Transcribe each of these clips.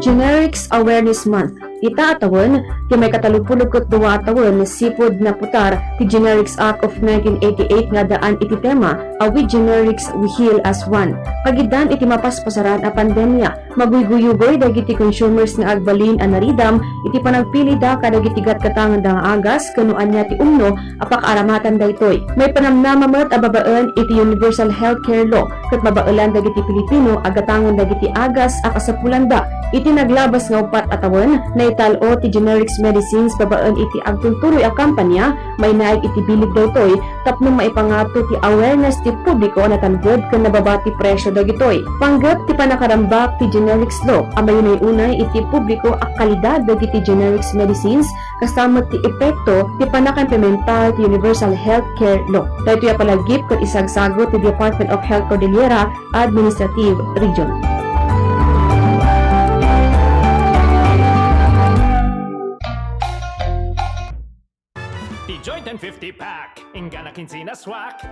Generics Awareness Month. Ita atawan, ti may katalupulog kat duwa atawan na sipod na putar ti Generics Act of 1988 nga daan iti tema, with generics we heal as one. Kagidan iti mapaspasaran a pandemya, maguyguyogoy dagiti consumers nga agbalin a naridam, iti panagpili da kadagiti katangan da nga agas, kanuan niya ti umno, apak-aramatan daytoy. May panamnamamat a babaan iti Universal Healthcare Law, kat mabailan dagiti Pilipino agatangon dagiti agas a kasapulanda. Iti naglabas nga upat atawan na italo ti generics medicines babaan iti agtultuloy a kampanya may naig iti bilig daytoy tapno maipangato ti awareness ti publiko na tangged ken nababati presyo dagitoy. Panggap ti panakarambak ti generics law amay unay iti publiko a kalidad dagiti generics medicines kasama ti epekto ti panakaimplementar ti Universal Healthcare Law. Daytoy a palagip ket isagsagot ti Department of Health Cordillera Administrative Region. Joy 1050 pack, ingana kinsina swak.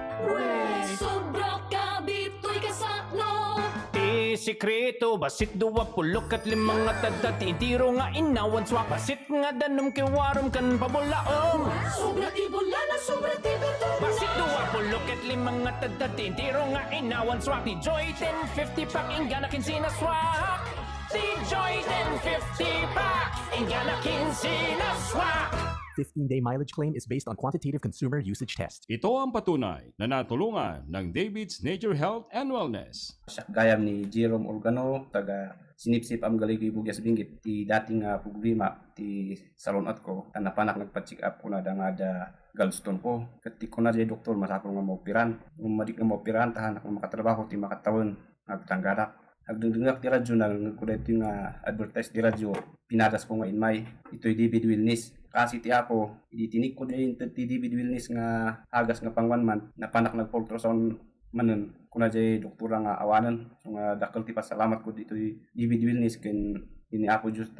Sobra kabitoy kasano. Ti sikreto, basit 20 at 5 nga tadat, itiro nga inawan swak. Basit nga danum kiwarom kan pabulaong. Sobra ti bulana, sobra ti beto. Basit 20 at 5 nga tadat, itiro nga inawan swak. Ti Joy 1050 pack, ingana kinsina swak. Ti Joy 1050 pack, ingana kinsina swak. 15-day mileage claim is based on quantitative consumer usage test. Ito ang patunay na natulungan ng David's Nature Health and Wellness. Gayam ni Jerome Organo, taga sinipsip am galigay bugyas binggit, ti dating problema ti salonat ko, napanak nagpa-check up ko na da nga da gallstone ko. Kati ko na di doktor, masapol nga maupiran. Umadik nga maupiran, tahanak nga makatrabaho, ti makatawin, nagtanggarak. Agdengdengak ti radyo na nagkuda ito yung advertise ti radyo, pinadas ko nga inmay, ito'y David Wellness. Kasi ti ako, itinik ko din ti David Wellness nga hagas nga pang 1 month, napanak nag-ultrasound manon, kuna jay doktora nga awanan. So nga dakal ti pasalamat ko dito David Wellness ken ini ako just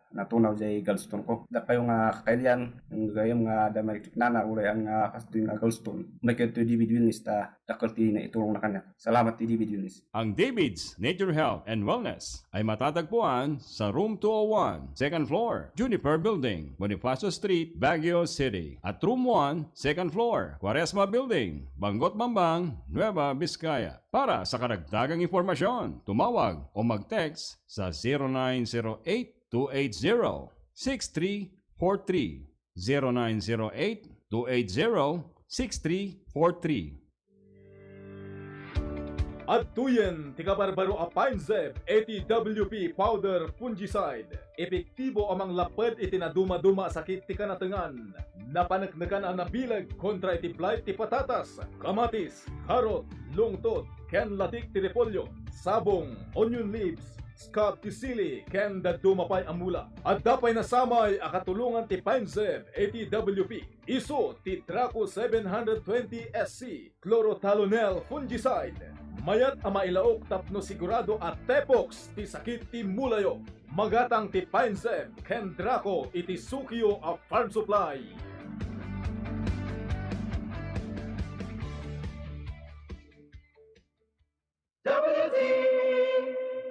natunaw jay gallstone ko. Da kayo nga kakailian, ng gayam nga damay tiknana uray ang kasto nga gallstone. May kayo ti David Wellness ta dakal ti na itulong na kanya. Salamat ti David Wellness. Ang David's Nature Health and Wellness ay matatagpuan sa Room 201, 2nd floor, Juniper Building, Bonifacio Street, Baguio City. At Room 1, 2nd floor, Quaresma Building, Bangot Bambang, Nueva Vizcaya. Para sa karagdagang impormasyon, tumawag o mag-text sa 0908-280-6343, 0908-280-6343. At tuyen, tigabarbaro a Pinezeb, ATWP Powder Fungicide. Epektibo amang lapad iti naduma-duma sakit ti kanatengan. Napanagnagan ang nabilag kontra iti blight ti patatas, kamatis, karot, lungtot, ken latik ti repolyo, sabong, onion leaves, scab ti sili, ken dadumapay ang mula. At dapay nasamay akatulungan ti Pinezeb, ATWP. Iso ti Traco 720 SC, Chlorothalonil Fungicide. Mayat ang mailaok tapno sigurado at tepox ti sakit ti mulayo. Magatang ti Pinezeb, ken Draco iti Sukio a Farm Supply. WT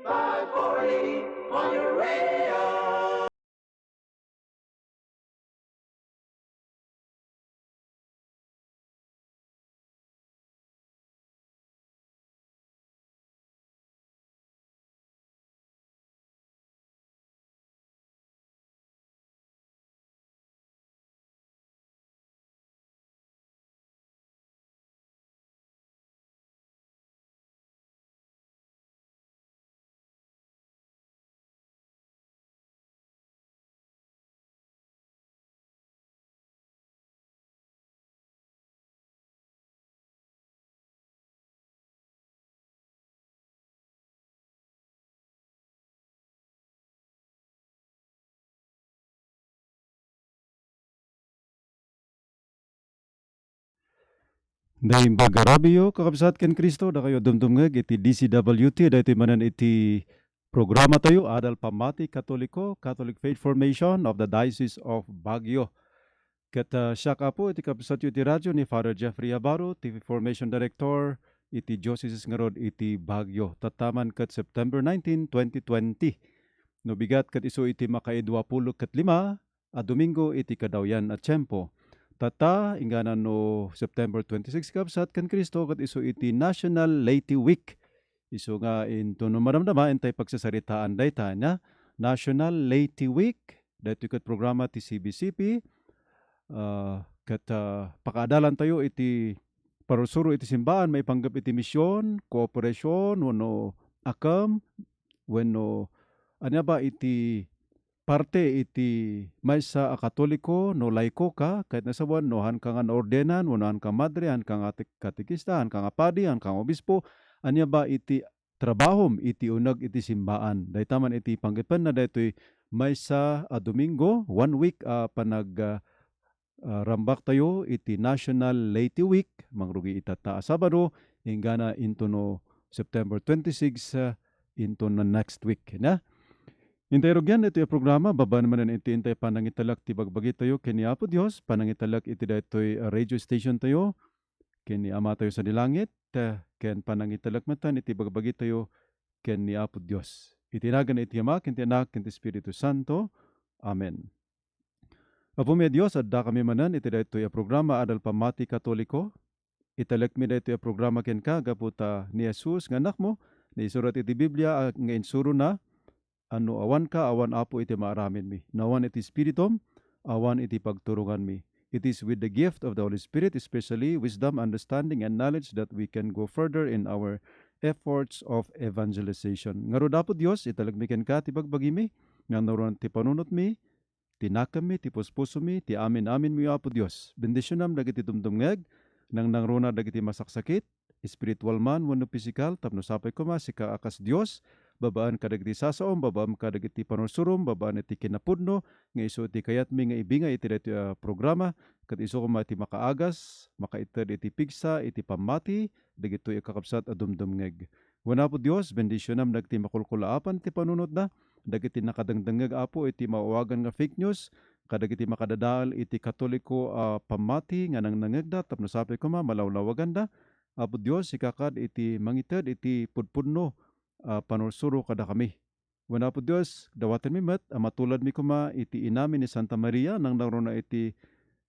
540 on your radio. Dahil bagarabiyo, kakabsat ken Kristo, da kayo dumdumngag iti DCWT, da iti manan iti programa tayo, Adal Pamati Katoliko, Catholic Faith Formation of the Diocese of Baguio. Kat siya ka po, iti kabsat iti radyo ni Father Jeffrey Abaro, TV Formation Director, iti Diocese nga rod iti Baguio. Tataman kat September 19, 2020. No bigat kat iso iti makaidwapulog 5, a Domingo iti kadawyan at tiyempo. Tata, ingana no September 26 kabsat kan Kristo kat iso iti National Laity Week. Iso nga into no maramdama intay pagsasaritaan dayta nya. National Laity Week, dahito kat programa ti CBCP, kat pakaadalan tayo iti parusuro iti simbaan, may panggap iti misyon, kooperasyon, wano akam, wano anya ba iti parte iti maysa a katoliko no laiko ka kahit nasabuan no han ka nga ordenan wano han ka madre han ka nga katekista han ka nga padi han ka nga obispo anya ba iti trabahom iti unag iti simbaan daytaman iti panggipan na daytoy maysa a Domingo 1 week panag rambak tayo iti National Laity Week mangrugi itata a Sabado ingana into no September 26 into no next week na. Intay rogyan ito yung programa, baba naman na iti intay panangitalak ti bagbagi tayo kini Apo Dios, panangitalak iti daytoy radio station tayo, kini Ama tayo sa dilangit, ken panangitalak matan iti bagbagi tayo kini Apo Dios. Itinagan iti Ama, ken ti Anak, ken ti Espiritu Santo. Amen. Apo mi Dios, adda kami manan iti daytoy a programa adal pamati Katoliko. Italak mi daytoy a programa ken ka gaputa ni Jesus nga anak mo, ni isurat iti Biblia nga insuro na ano awan ka, awan apo iti maaramin mi. Nawan iti spiritum, awan iti pagturungan mi. It is with the gift of the Holy Spirit, especially wisdom, understanding, and knowledge that we can go further in our efforts of evangelization. Ngaro dapo Dios, italagmiken ka, ti bagbagi mi, nga naroon ti panunot mi, tinakam mi, ti puspuso mi, ti amin-amin mi apo Dios. Bendisyonam dagiti dumdumngeg, nang nangruna dagiti masaksakit, spiritual man, wano physical, tapno sapay ko ma, sika akas Dios, babaan kadagiti sasaom, babaan kadagiti panursurum, babaan iti kinapudno, nga iso iti kayat mi nga ibingay iti dati programa, kat iso ko iti makaagas, makaitad iti pigsa, iti pamati, dagito ikakapsat adumdumngeg. Wana po Dios, bendisyonam dagiti makulkulaapan iti panunod na, dagiti nakadangdangeg apo iti mauwagan nga fake news, kadagiti makadadaal iti katoliko pamati nga nang nangegda, tapno sabi ko ma, malawlawaganda, apo Dios, ikakad iti mangitad iti pudpudno, panursuro kada kami. Wana po Diyos, dawatan mi met, matulad mi kuma iti inamin ni Santa Maria, nang naroon na iti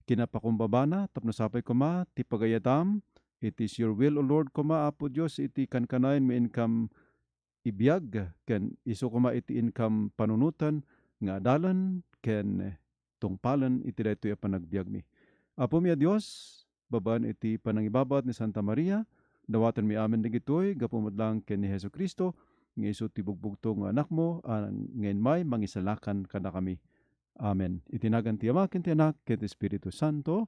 kinapakumbabana, tapno sapay kuma, ti pagayatam, it is your will, O Lord, kuma, Apo Diyos, iti kankanayan mi income ibiyag, ken iso kuma iti income panunutan, nga adalan, ken tungpalan, iti dayto ya panagbiag mi. Apo mi a Diyos, babaan iti panangibabat ni Santa Maria, dawatan mi amin digitoy, gapumudlang ken ni Hesus Kristo, nga iso ti bugbugto nga anak mo, ngayon may mangisalakan kada kami. Amen. Itinagan ti Ama, ken ti Anak, ken ti Espiritu Santo.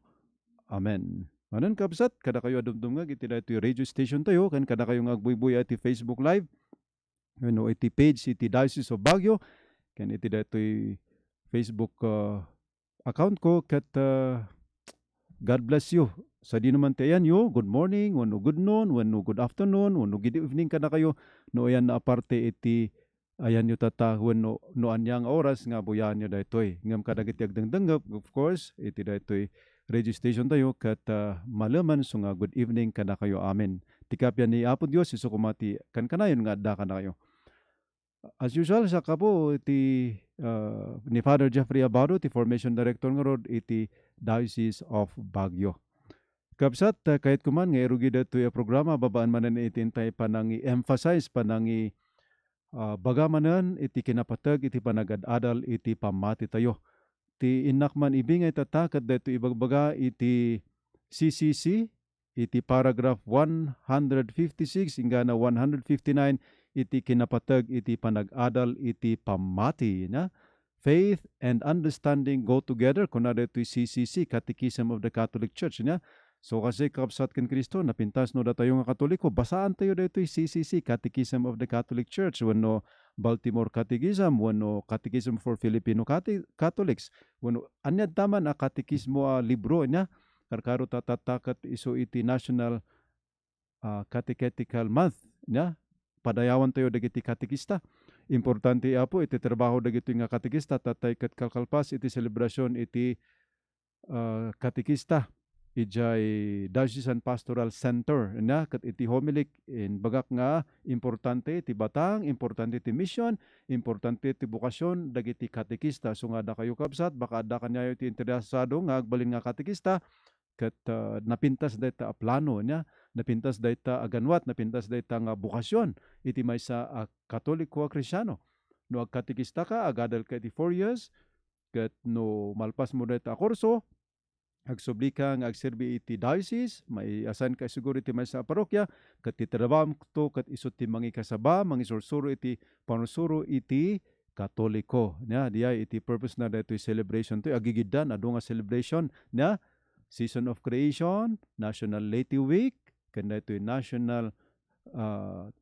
Amen. Manan kabsat, kada kayo adumdumngag, iti daytoy radio station tayo, ken kada kayo agbuybuy iti Facebook Live, no, iti page, iti Diocese of Baguio, ken iti daytoy Facebook account ko, ket God bless you. Sa di naman tayan yo, good morning, wano good noon, wano good afternoon, wano good evening kada kayo. No ayan na aparte iti ayan yo tata wano no anyang oras nga buyan yo daytoy. Ngam kadagiti agdangdanggap, of course, iti daytoy radio station tayo kat malaman so nga good evening kada kayo. Amen. Tikapyan ni Apo Dios isu kumati kan kanayon nga adda kada kayo. As usual sa kapo iti ni Father Jeffrey Abado, ti formation director nga rod iti Diocese of Baguio. Kapsat, kahit kuman nga erugi dato yung programa, babaan manan itintay panangi emphasize, panangi bagamanan, iti kinapatag, iti panagad-adal, iti pamati tayo. Ti inakman ibingay tatakat dato ibagbaga, iti CCC, iti paragraph 156, ingana 159, iti kinapatag, iti panag-adal, iti pamati. Na? Faith and understanding go together, kuna dato CCC, Catechism of the Catholic Church. Na? So kasi kapsat ken Kristo, napintas no da tayo nga Katoliko, basaan tayo dito yung CCC, Catechism of the Catholic Church, wano Baltimore Catechism, wano Catechism for Filipino Catholics, wano anyad taman a katekismo libro niya, karkaro tatatakat iso iti National Catechetical Month niya, padayawan tayo dagiti katekista. Importante apo, iti trabaho dagiti nga katekista, tatay kat kalkalpas iti selebrasyon iti katekista. ijay Diocesan Pastoral Center na ket iti homilic in bagak nga importante ti batang, importante ti mission, importante ti bukasyon dagiti katekista. So nga da kayo kabsat baka adda kanyayo ti interesado nga agbalin nga katekista ket napintas dayta a plano nya, napintas dayta aganwat, napintas dayta nga bukasyon iti maysa a Katoliko a Kristiano. No agkatekista ka agadal ka iti 4 years ket no malpas mo dayta a kurso agsubli ka nga agserbi iti diocese, may assign ka siguro iti may sa parokya, kat titrabam to kat isot ti mangi kasaba, mangi sursuro iti panusuro iti Katoliko. Nya diya iti purpose na dito celebration to agigidan adu nga celebration na Season of Creation, National Laity Week, ken dito National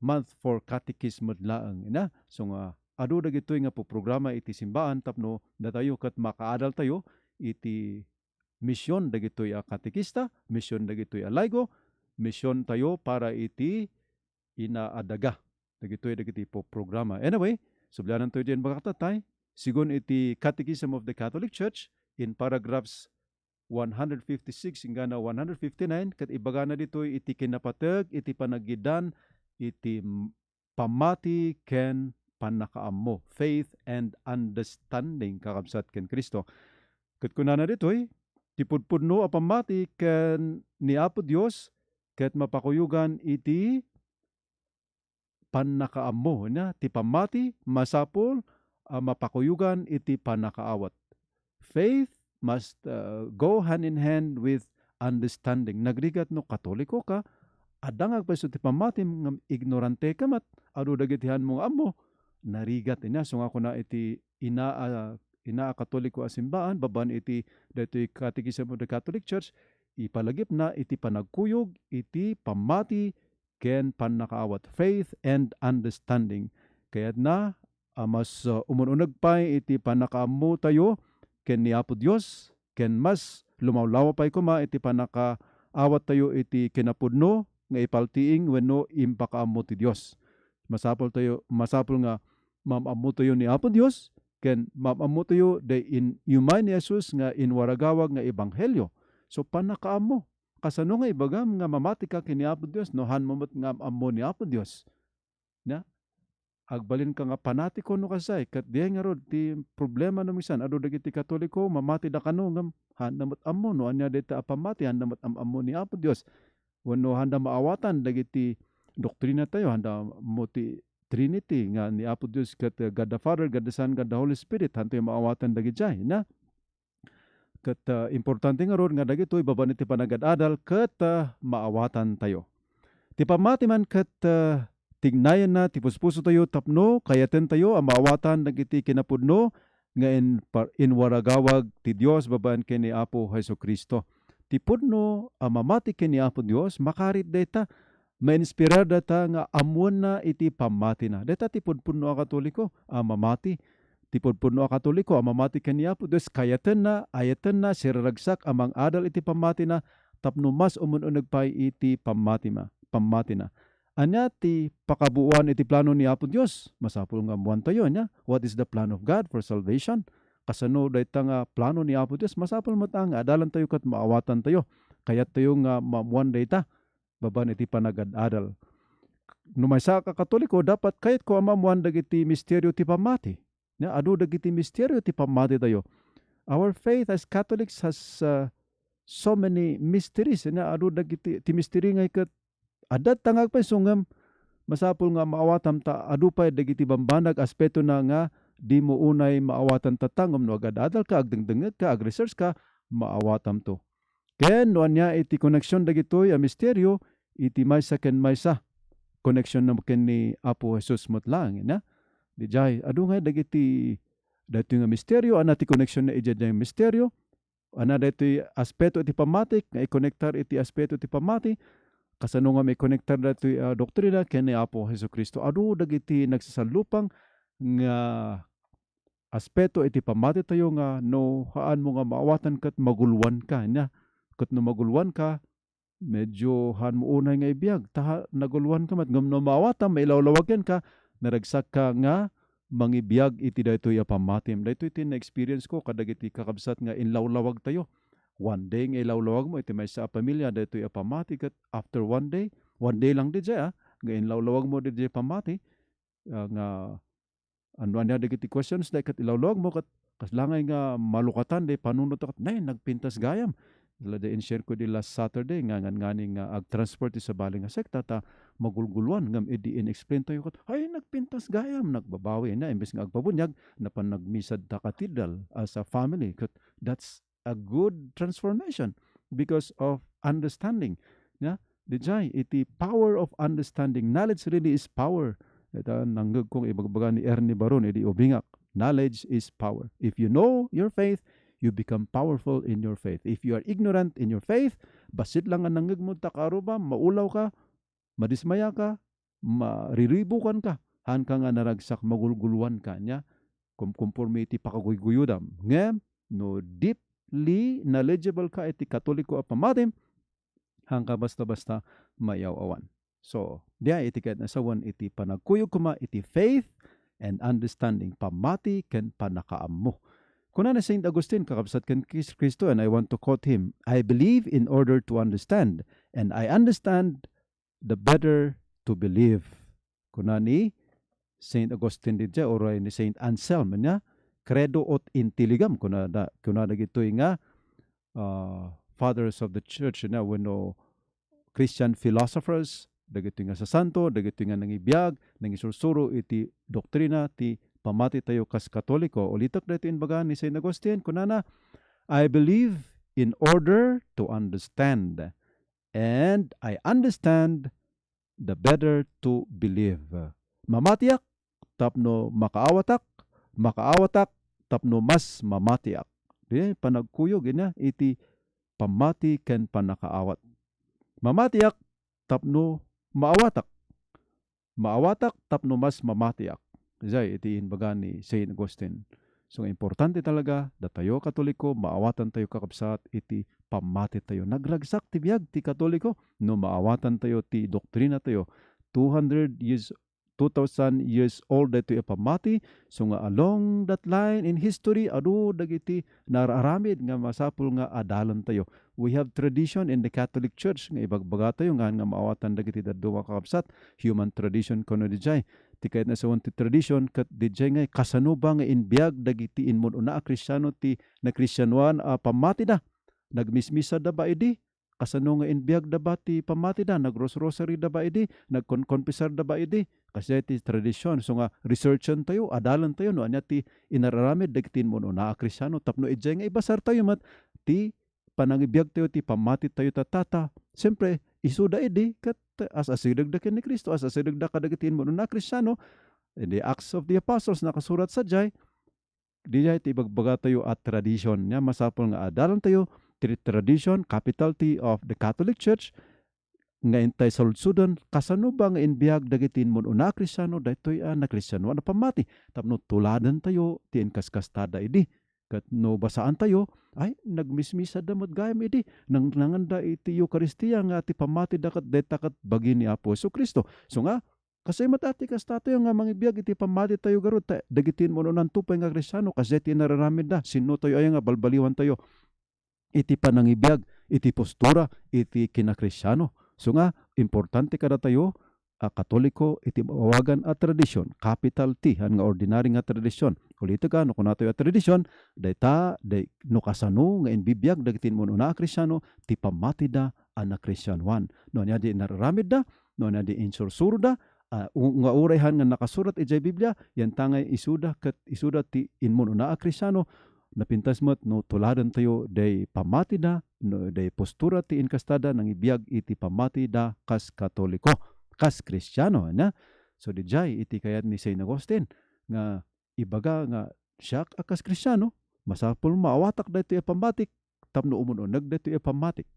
Month for Catechism laeng na. So nga adu dagitoy nga po programa iti simbaan tapno datayo kat makaadal tayo iti misyon dagitoy a katekista, misyon dagitoy a laigo, misyon tayo para iti inaadaga. Dagitoy dagiti po programa. Anyway, sublanan tayo diyan bakatatay, sigon iti Catechism of the Catholic Church in paragraphs 156 hingga 159 ket ibaga na ditoy iti kinapateg, iti panagidan, iti pamati ken panakaammo, faith and understanding kakabsat ken Kristo. Ket kunana ditoy tipudpudno a pamati ken ni Apo Dios ket mapakuyugan iti panakaammo na ti pamati masapol mapakuyugan iti panakaawat. Faith must go hand in hand with understanding. Nagrigat no Katoliko ka adang agpaiso ti pamati ngam ignorante ka mat adu dagitihan mong ammo narigat ina so nga kuna iti ina Katoliko a simbaan baban iti daytoy Catechism of the Catholic Church ipalagip na iti panagkuyog iti pamati ken pannakaawat, faith and understanding. Kaya't na mas umununag pay iti panakaammo tayo ken ni Apo Dios ken mas lumawlaw pay kuma iti panakaawat tayo iti kinapudno nga ipaltiing wenno impakaammo ti Dios. Masapol nga mamammo tayo ni Apo Dios ken mamammo tayo de in humay ni Jesus nga inwaragawag nga ebanghelyo. So panakaammo kasano nga ibagam nga mamati ka kini Apo Dios no han mamot nga ammo ni Apo Dios. Na agbalin ka nga panatiko no kasay ket diay nga rod ti problema no misan adu dagiti Katoliko mamati da kano ngam han namot ammo no anya deta pamati han namot ammo ni Apo Dios. Wenno handa maawatan dagiti doktrina tayo handa mo ti Trinity nga ni Apo Dios ket God the Father, God the Son, God the Holy Spirit hantoy maawatan dagiti na ket importante nga rod nga dagitoy baban iti panagad-adal ket maawatan tayo. Ti pamati man ket tignayan na ti puspuso tayo tapno kayaten tayo ang maawatan dagiti kinapudno nga inwaragawag ti Dios baban ken ni Apo Hesukristo. Ti pudno ang mamati ken ni Apo Dios makarit dayta ma-inspirar data nga amon na iti pamati na. Data tipudpuno a Katoliko, mamati. Tipudpuno a Katoliko, mamati kaniya po. Des kayatan na, ayatan na, siraragsak amang adal iti pamati na, tapno mas umununag pa iti pamati na. Anya ti pakabuuan iti plano ni Apo Dios. Masapul nga muan tayo nya. What is the plan of God for salvation? Kasano dayta nga plano ni Apo Dios. Masapul matang adalan tayo kat maawatan tayo. Kayat tayo nga mamuan dayta. Baban iti panagad-adal. Numaysa ka Katoliko, dapat kahit ko amamuan dagiti misteryo ti pamati. Adu dagiti misteryo ti pamati tayo. Our faith as Catholics has so many mysteries. Adu dagiti ti mystery ngay kat adat tangag pa sungam masapul nga maawatam ta adu pa dagiti bambanag aspeto na nga di mo unay maawatan tatangom no agad-adal ka agdengdengeg ka ag-research ka maawatam to. Ken no anya iti koneksyon dagitoy a misteryo iti maysa ken maysa koneksyon na ken ni Apo Jesus motlang na dijay adu nga dagiti nga misteryo ana ti koneksyon na ija nga misteryo ana dati aspeto iti pamati nga i-konektar iti aspeto iti pamati kasano nga may konektar dati doktrina ken ni Apo Hesukristo adu dagiti nagsasalupang nga aspeto iti pamati tayo nga no haan mo nga maawatan ket magulwan ka nya. Kat no magulwan ka, medyo han mo unay nga ibiyag. Nagulwan ka mat, ngam no maawatan, mailawlawagan ka, naragsak ka nga, mangibiyag iti daytoy a pamatim. Daytoy iti na-experience ko, kadag iti kakabsat nga inlawlawag tayo. One day nga ilawlawag mo iti may sa pamilya daytoy pamati ket after one day lang di jay nga ilawlawag mo di jay pamati nga ano anya dagiti questions day ket ilawlawag mo ket kaslangay nga malukatan day panunot ket nay nagpintas gayam. Sila day in-share ko di last Saturday nga ngani nga ag-transport sa bali nga sekta ta magulguluan ngam edi in-explain tayo ket ay nagpintas gayam nagbabawi na imbes nga agpabunyag na pan nagmisad ta cathedral as a family ket that's a good transformation because of understanding. Yeah? Dijay, iti power of understanding. Knowledge really is power. Ito nanggag kong ibagbaga ni Ernie Baron, iti ubingak. Knowledge is power. If you know your faith, you become powerful in your faith. If you are ignorant in your faith, basit lang ang nanggag mo takaruba, maulaw ka, madismaya ka, mariribukan ka, han ka nga naragsak, magulguluan ka niya, conformity pakaguyguyudam. Ngayon, no deep knowledgeable ka iti Katoliko a pamatim hangka basta-basta mayaw-awan. So, diya iti ket nasawan iti panagkuyog kuma iti faith and understanding pamati ken panakaam mo. Kuna na Saint Augustine kakabsat ken Kristo and I want to quote him, I believe in order to understand and I understand the better to believe. Kuna ni Saint Augustine didya or ni Saint Anselm niya credo ot intelligam kuna dagitoy nga fathers of the church na wenno Christian philosophers dagitoy nga sa santo dagitoy nga nangibiyag nangisursuro iti doktrina ti pamati tayo kas Katoliko ulitak dito inbaga ni Saint Augustine kunana I believe in order to understand and I understand the better to believe. Mamatiak tapno makaawatak tapno mas mamatiak. Di panagkuyog ina iti pamati ken panakaawat. Mamatiak tapno maawatak. Maawatak tapno mas mamatiak. Jay iti inbaga ni Saint Augustine. So importante talaga datayo Katoliko maawatan tayo kakabsat iti pamati tayo. Nagragsak ti biag ti Katoliko no maawatan tayo ti doktrina tayo. 2,000 years old dito pamati. So nga along that line in history, adu dagiti nararamid nga masapul nga adalan tayo. We have tradition in the Catholic Church nga ibagbaga tayo nga maawatan dagiti daduma kakabsat. Human tradition kono dijay. Ti kahit na sa ti tradition kat dijay nga kasano ba nga inbiag dagiti inmon una a Kristiyano ti na Kristyanuan pamati da. Nagmismisa da ba idi? Kasano nga inbiag da ba ti pamati da? Nag-rosary da ba idi? Nag-confessar da ba idi? Kasi ti tradisyon. So nga researchan tayo, adalan tayo no anya ti inararamid dagtin mo no na Kristiyano tapno ijay nga ibasar tayo mat ti panangibiyag tayo ti pamati tayo tatata. Siyempre isuda idi kat as asidag da ken ni Kristo as asidag da kadagtin mo no na Kristiyano. In the Acts of the Apostles nakasurat sa jay dijay ti ibagbaga tayo at tradition nya masapol nga adalan tayo tradition, capital T of the Catholic Church, nga intay saludsudan, kasano ba nga inbiyag dagitin mo na Kristiyano, daytoy na Kristiyano, na pamati. Tapno tuladan tayo, ti inkaskastada idi. Kat no basaan tayo, ay nagmismisa damot gayam idi. Nanganda iti Eucharistia nga ti pamati dakat detakat bagi ni Apo Kristo. So nga, kasi matati kasta tayo nga mangibiyag iti pamati tayo garot, dagitin mo ng tupay nga Kristiyano, kasi ti nararamid da, sino tayo ay nga balbaliwan tayo. Iti panangibiyag, iti postura, iti kinakristyano. So nga, importante kada tayo, Katoliko, iti mawagan at tradisyon, capital T, nga ordinary nga tradisyon. Ulit ka, no kunato yung tradisyon, day no kasano, nga inbibiyag, dagitin mo na kristyano, ti pamati da, anak kristyanuan. No niya di nararamid da, no niya di insursuro da, nga urayhan nga nakasurat ijay Biblia, yan tangay isuda ti inmo na kristyano, napintas mo't no tuladan tayo day pamati da, no day postura ti inkastada nang ibiyag iti pamati da kas Katoliko, kas Kristiyano na. So dijay iti kayat ni Saint Augustine nga ibaga nga siya kas Kristiyano masapul maawatak da iti pamatik tapno umununag da iti pamatik.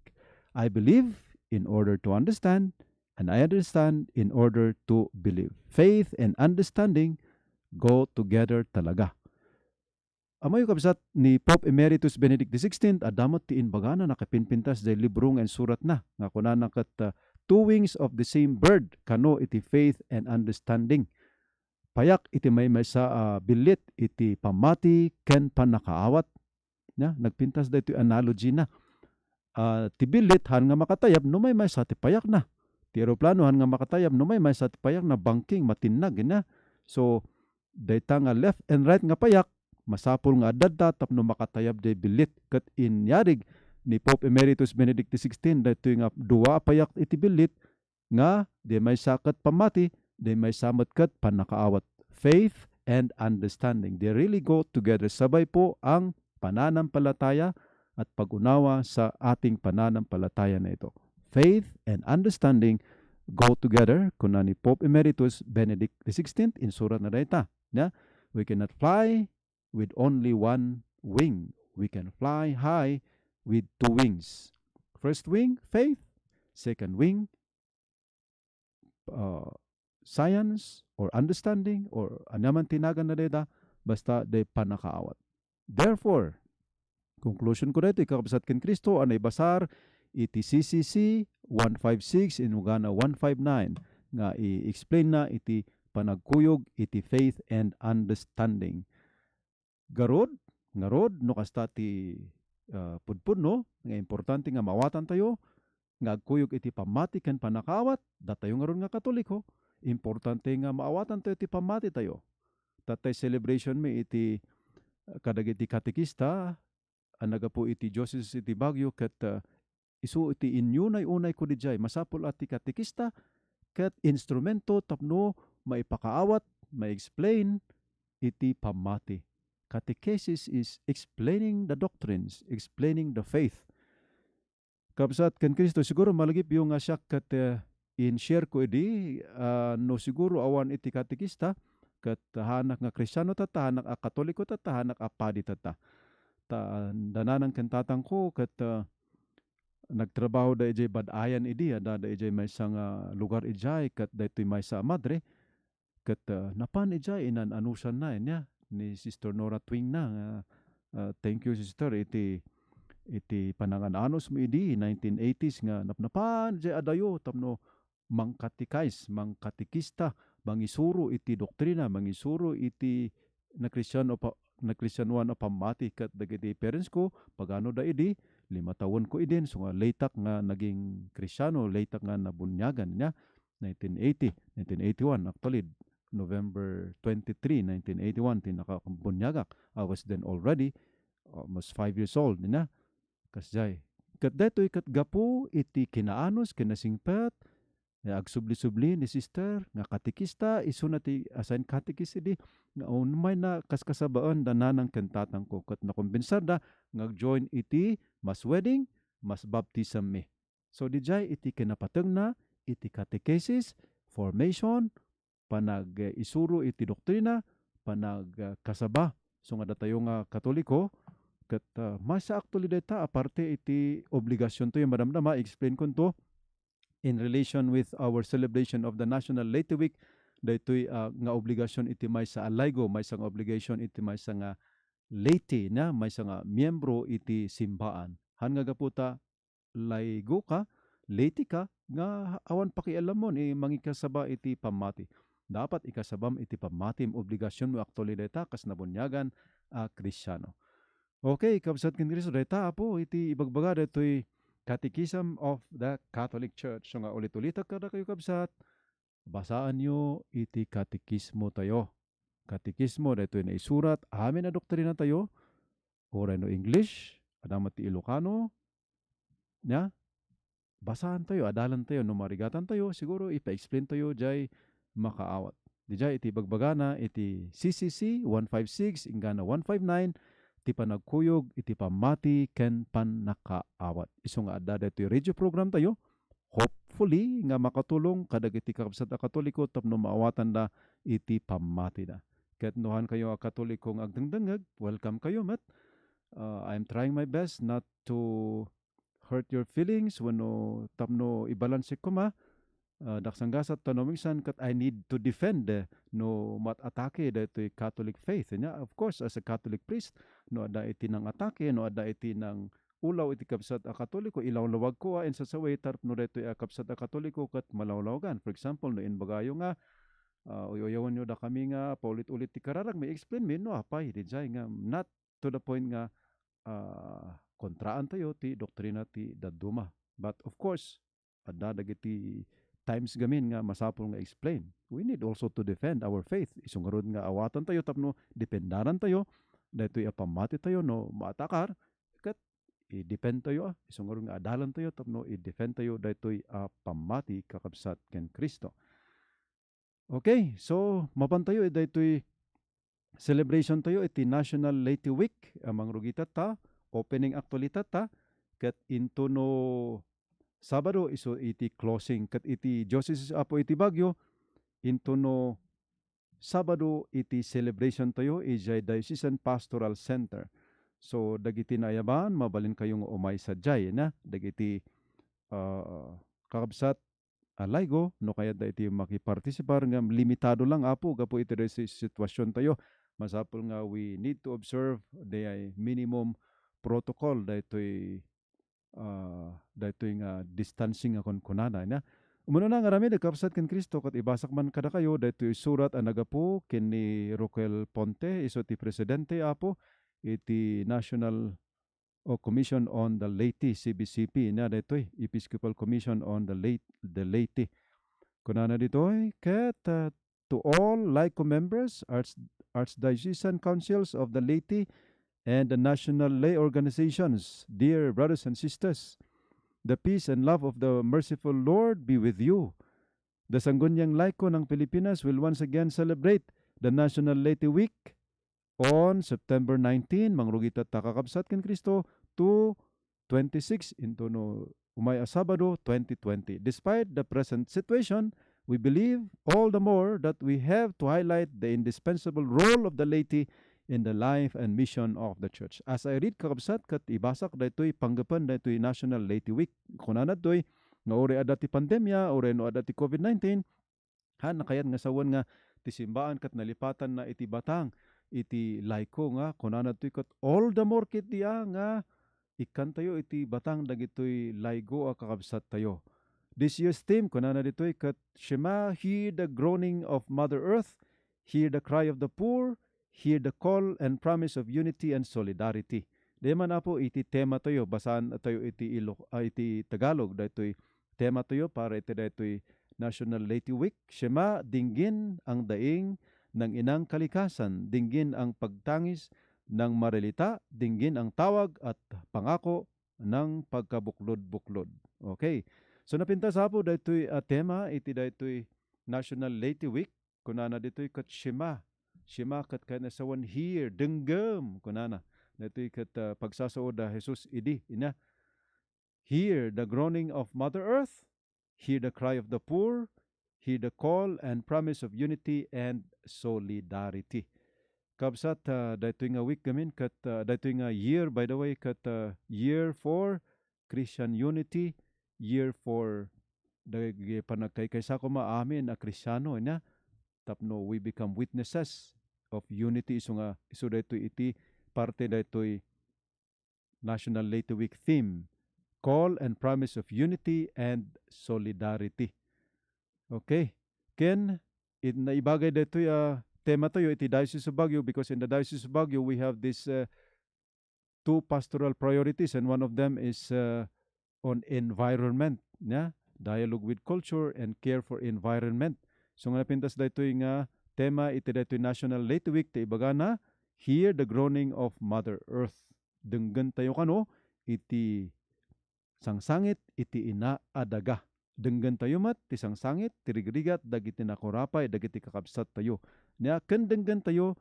I believe in order to understand and I understand in order to believe. Faith and understanding go together talaga. Amay kabsat ni Pope Emeritus Benedict XVI, adamot ti inbagana nakapinpintas day librong and surat na. Nga kuna nakat two wings of the same bird, kano iti faith and understanding. Payak iti may sa bilit iti pamati ken panakaawat. Na, nagpintas da iti analogy na. tibilit han nga makatayab no may sa tipayak na. Ti eroplano han nga makatayab no may sa tipayak na banking matinag na. So dayta nga left and right nga payak masapol nga adda tapno makatayab day bilit ket inyarig ni Pope Emeritus Benedict XVI daytoy nga duwa payak iti bilit nga di may sakat pamati, di may samat kat panakaawat. Faith and understanding. They really go together. Sabay po ang pananampalataya at pag-unawa sa ating pananampalataya na ito. Faith and understanding go together. Kuna ni Pope Emeritus Benedict XVI in surat na dayta. We cannot fly with only one wing. We can fly high with two wings. First wing, faith. Second wing, science or understanding or anaman tinagan na deta basta de panakaawat. Therefore, conclusion ko dito, kakabsat ken Kristo anay basar iti CCC 156 in Uganda 159 nga i-explain na iti panagkuyog iti faith and understanding. Garod no kasta ti pudpud no nga importante nga mawatan tayo nga agkuyog iti pamati ken panakawat datayo nga ron nga Katoliko importante nga maawatan tayo iti pamati tayo tatay celebration mi iti kadagiti katekista anaga po iti Diocese iti Baguio ket isu iti inyunay-unay ko dijay masapol ati katekista ket instrumento tapno maipakaawat ma-explain iti pamati. Catechesis is explaining the doctrines, explaining the faith. Kabsat ken Kristo siguro malagip yung siya kat in-share ko edi no siguro awan iti katekista kat hanak nga Kristiyano tata hanak a Katoliko tata hanak a padi tata dananan ken tatang ko kat nagtrabaho da ijay badayan idi da ijay may sang lugar ijay kat daytoy may sa madre kat napan ijay inan anusan na niya ni Sister Nora Twing na thank you sister iti panangananos mo idi 1980s nga napnapan jay adayo tapno mangkatikista mangisuro iti doktrina mangisuro iti na Kristyanuan o pamati kat dagiti parents ko pagano da idi 5 taon ko idin so nga laytak nga naging Kristiyano laytak nga nabunyagan niya 1981 actually November 23, 1981 tinakabunyagak. I was then already almost 5 years old na kasjay. Kat detoy kat gapu iti kinaanos kinasingpet agsubli-subli ni sister nga katekista isu na ti assign catechist idi nga may na kaskasabaan dananang kentatang ko kat nakumbensar da ngag-join iti mas wedding mas baptism me. So dijay iti kinapateng na iti catechesis formation panag isuro iti doktrina panag kasaba so nga datayo nga Katoliko ket masa actually data aparte iti obligasyon to yung madamdama explain ko to in relation with our celebration of the National Leyte Week daytoy nga obligasyon iti may sa alaygo may sa obligation iti may sa nga Leyte na may sa nga miyembro iti simbaan han nga gaputa laygo ka Leyte ka nga awan pakialam mo ni mangikasaba iti pamati dapat ikasabam iti pamati obligasyon mo actually data kas nabunyagan Kristiyano. Okay, kabsat ken Kristo data po iti ibagbaga daytoy Catechism of the Catholic Church. So nga ulit-ulit kada kayo kabsat, basaan nyo iti katekismo tayo. Katekismo dito na isurat, amin na doktrina tayo, oray no English, adamat ti Ilocano, nya, basaan tayo, adalan tayo, no marigatan tayo, siguro ipa-explain tayo, jay makaawat. Di jay iti bagbagana, iti CCC 156, ingana 159, iti panagkuyog, iti pamati, ken panakaawat. Iso nga adda iti radio program tayo. Hopefully, nga makatulong kadag iti kakabsat a Katoliko tapno maawatan da iti pamati da. Ket nohan kayo a Katolikong agdengdengeg, welcome kayo met. I'm trying my best not to hurt your feelings when tapno ibalanse ko ma. Daksanggasat tanomingsan kat I need to defend no mat-atake daytoy Catholic faith nya of course as a Catholic priest no ada iti nang atake no ada iti nang ulaw iti kabsat a Katoliko ilawlawag ko in sa way tarp no daytoy a kabsat a Katoliko kat malawlawagan for example no in bagayo nga uyawan nyo da kami nga paulit-ulit ti kararag may explain mi no apay di jay nga not to the point nga kontraan tayo ti doktrina ti daduma. But of course, adda dagiti times gamin nga masapol nga explain. We need also to defend our faith. Isungarod nga awatan tayo tapno dependaran tayo daytoy apamati tayo no maatakar ket i-depend tayo isungarod nga adalan tayo tapno i-defend tayo daytoy apamati kakabsat ken Kristo. Okay, so mapan tayo daytoy celebration tayo iti National Leyte Week amang rugita ta opening aktualidad ta ket into no Sabado iso iti closing ket iti Diocese Apo iti Baguio into no Sabado iti celebration tayo ijay Diocesan Pastoral Center. So dagiti nayaban mabalin kayong umay sadyay na dagiti kakabsat alaygo no kaya da iti makipartisipar nga limitado lang apo gapo iti sitwasyon tayo masapol nga we need to observe the minimum protocol daytoy nga distancing akon kunana na umano na nga rami nagkapsat ken Kristo kat ibasak man kada kayo daytoy surat ang nagapu ken ni Roquel Ponte iso ti presidente apo iti National Commission on the Leyte CBCP na daytoy Episcopal Commission on the Leyte kunana ditoy ket to all LICO members, Archdiocesan Councils of the Leyte and the national lay organizations, dear brothers and sisters, the peace and love of the merciful Lord be with you. The Sangguniang Laiko ng Pilipinas will once again celebrate the National Leyte Week on September 19, mangrugita takakabsat ken Kristo, to 26 into no umaya Sabado 2020. Despite the present situation, we believe all the more that we have to highlight the indispensable role of the laity in the life and mission of the church. As I read kakabsat kat ibasak daytoy panggapan daytoy National Leyte Week. Kunana doy nga ore adati pandemya ore no adati COVID-19 han nakayat nga sawan nga ti simbaan kat nalipatan na iti batang iti laiko nga kunana toy kat all the more ket dia nga ikan tayo iti batang dagitoy laygo a kakabsat tayo. This year's theme kunana ditoy kat Shema, hear the groaning of Mother Earth, hear the cry of the poor, hear the call and promise of unity and solidarity. Di man apo iti tema tayo, basan tayo iti iti Tagalog, daytoy tema tayo para iti daytoy National Leyte Week. Shema, dinggin ang daing ng inang kalikasan, dinggin ang pagtangis ng marilita, dinggin ang tawag at pangako ng pagkabuklod-buklod. Okay. So napintas apo daytoy tema iti daytoy National Leyte Week, kunana ditoy kat Shema. Shema kat kanasawan here, denggam kunana. Ditoy kat pagsasaod da Jesus idi ina. Hear the groaning of Mother Earth, hear the cry of the poor, hear the call and promise of unity and solidarity. Kabsat daytoy nga week gamin kat daytoy nga year, by the way, kat year for Christian unity, year for dagiti panagkaykaysa ko maamin a Kristiyano ina tapno we become witnesses of unity iso daytoy iti parte daytoy National Leyte Week theme, call and promise of unity and solidarity. Okay, ken naibagay daytoy tema tayo iti Diocese of Baguio because in the Diocese of Baguio we have this two pastoral priorities and one of them is on environment, dialogue with culture and care for environment. So nga pintas daytoy nga tema iti daytoy National Leyte Week ti ibaga na hear the groaning of Mother Earth. Denggan tayo kano iti sangsangit iti inaadaga. Denggan tayo mat ti sangsangit ti rigrigat dagiti nakurapay dagiti kakabsat tayo. Nya ken denggan tayo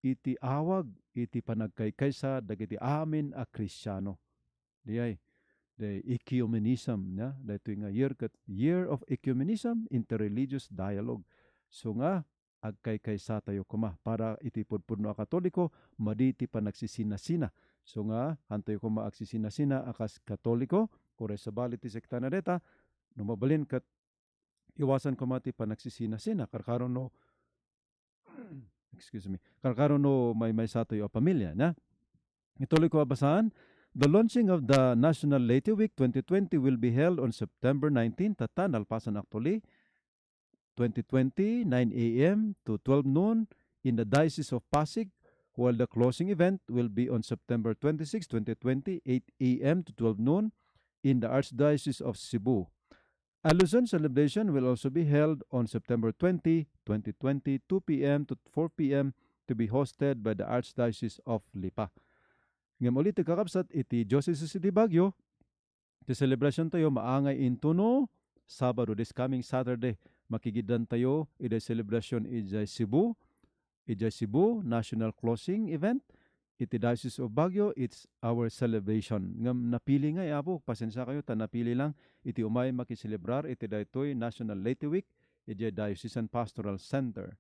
iti awag iti panagkaykaysa dagiti amin a Kristiyano. Diay the ecumenism daytoy nga year of ecumenism, interreligious dialogue. So nga agkaykaysa tayo kuma para iti pudpudno a Katoliko maditi panagsisinasina. So nga hantoy kuma agsisinasina akas Katoliko ore sabali ti sekta na deta no mabalin kat iwasan kuma ti panagsisinasina karkaron no karkaron no may satoy a pamilya na. Ituloy ko basahan. The launching of the National Leyte Week 2020 will be held on September 19, Tatan, Alpasan actually, 2020, 9 a.m. to 12 noon in the Diocese of Pasig, while the closing event will be on September 26, 2020, 8 a.m. to 12 noon in the Archdiocese of Cebu. A Luzon celebration will also be held on September 20, 2020, 2 p.m. to 4 p.m. to be hosted by the Archdiocese of Lipa. Ngam ulit kakapsat iti Diocese City Baguio, the celebration tayo maangay in Tuno, Sabado, this coming Saturday. Makigidan tayo iti celebration iti Cebu National Closing Event. Iti Diocese of Baguio, it's our celebration. Ngam napili nga apo, pasensya kayo, napili lang iti umay makiselebrar iti daytoy National Leyte Week iti Diocesan Pastoral Center.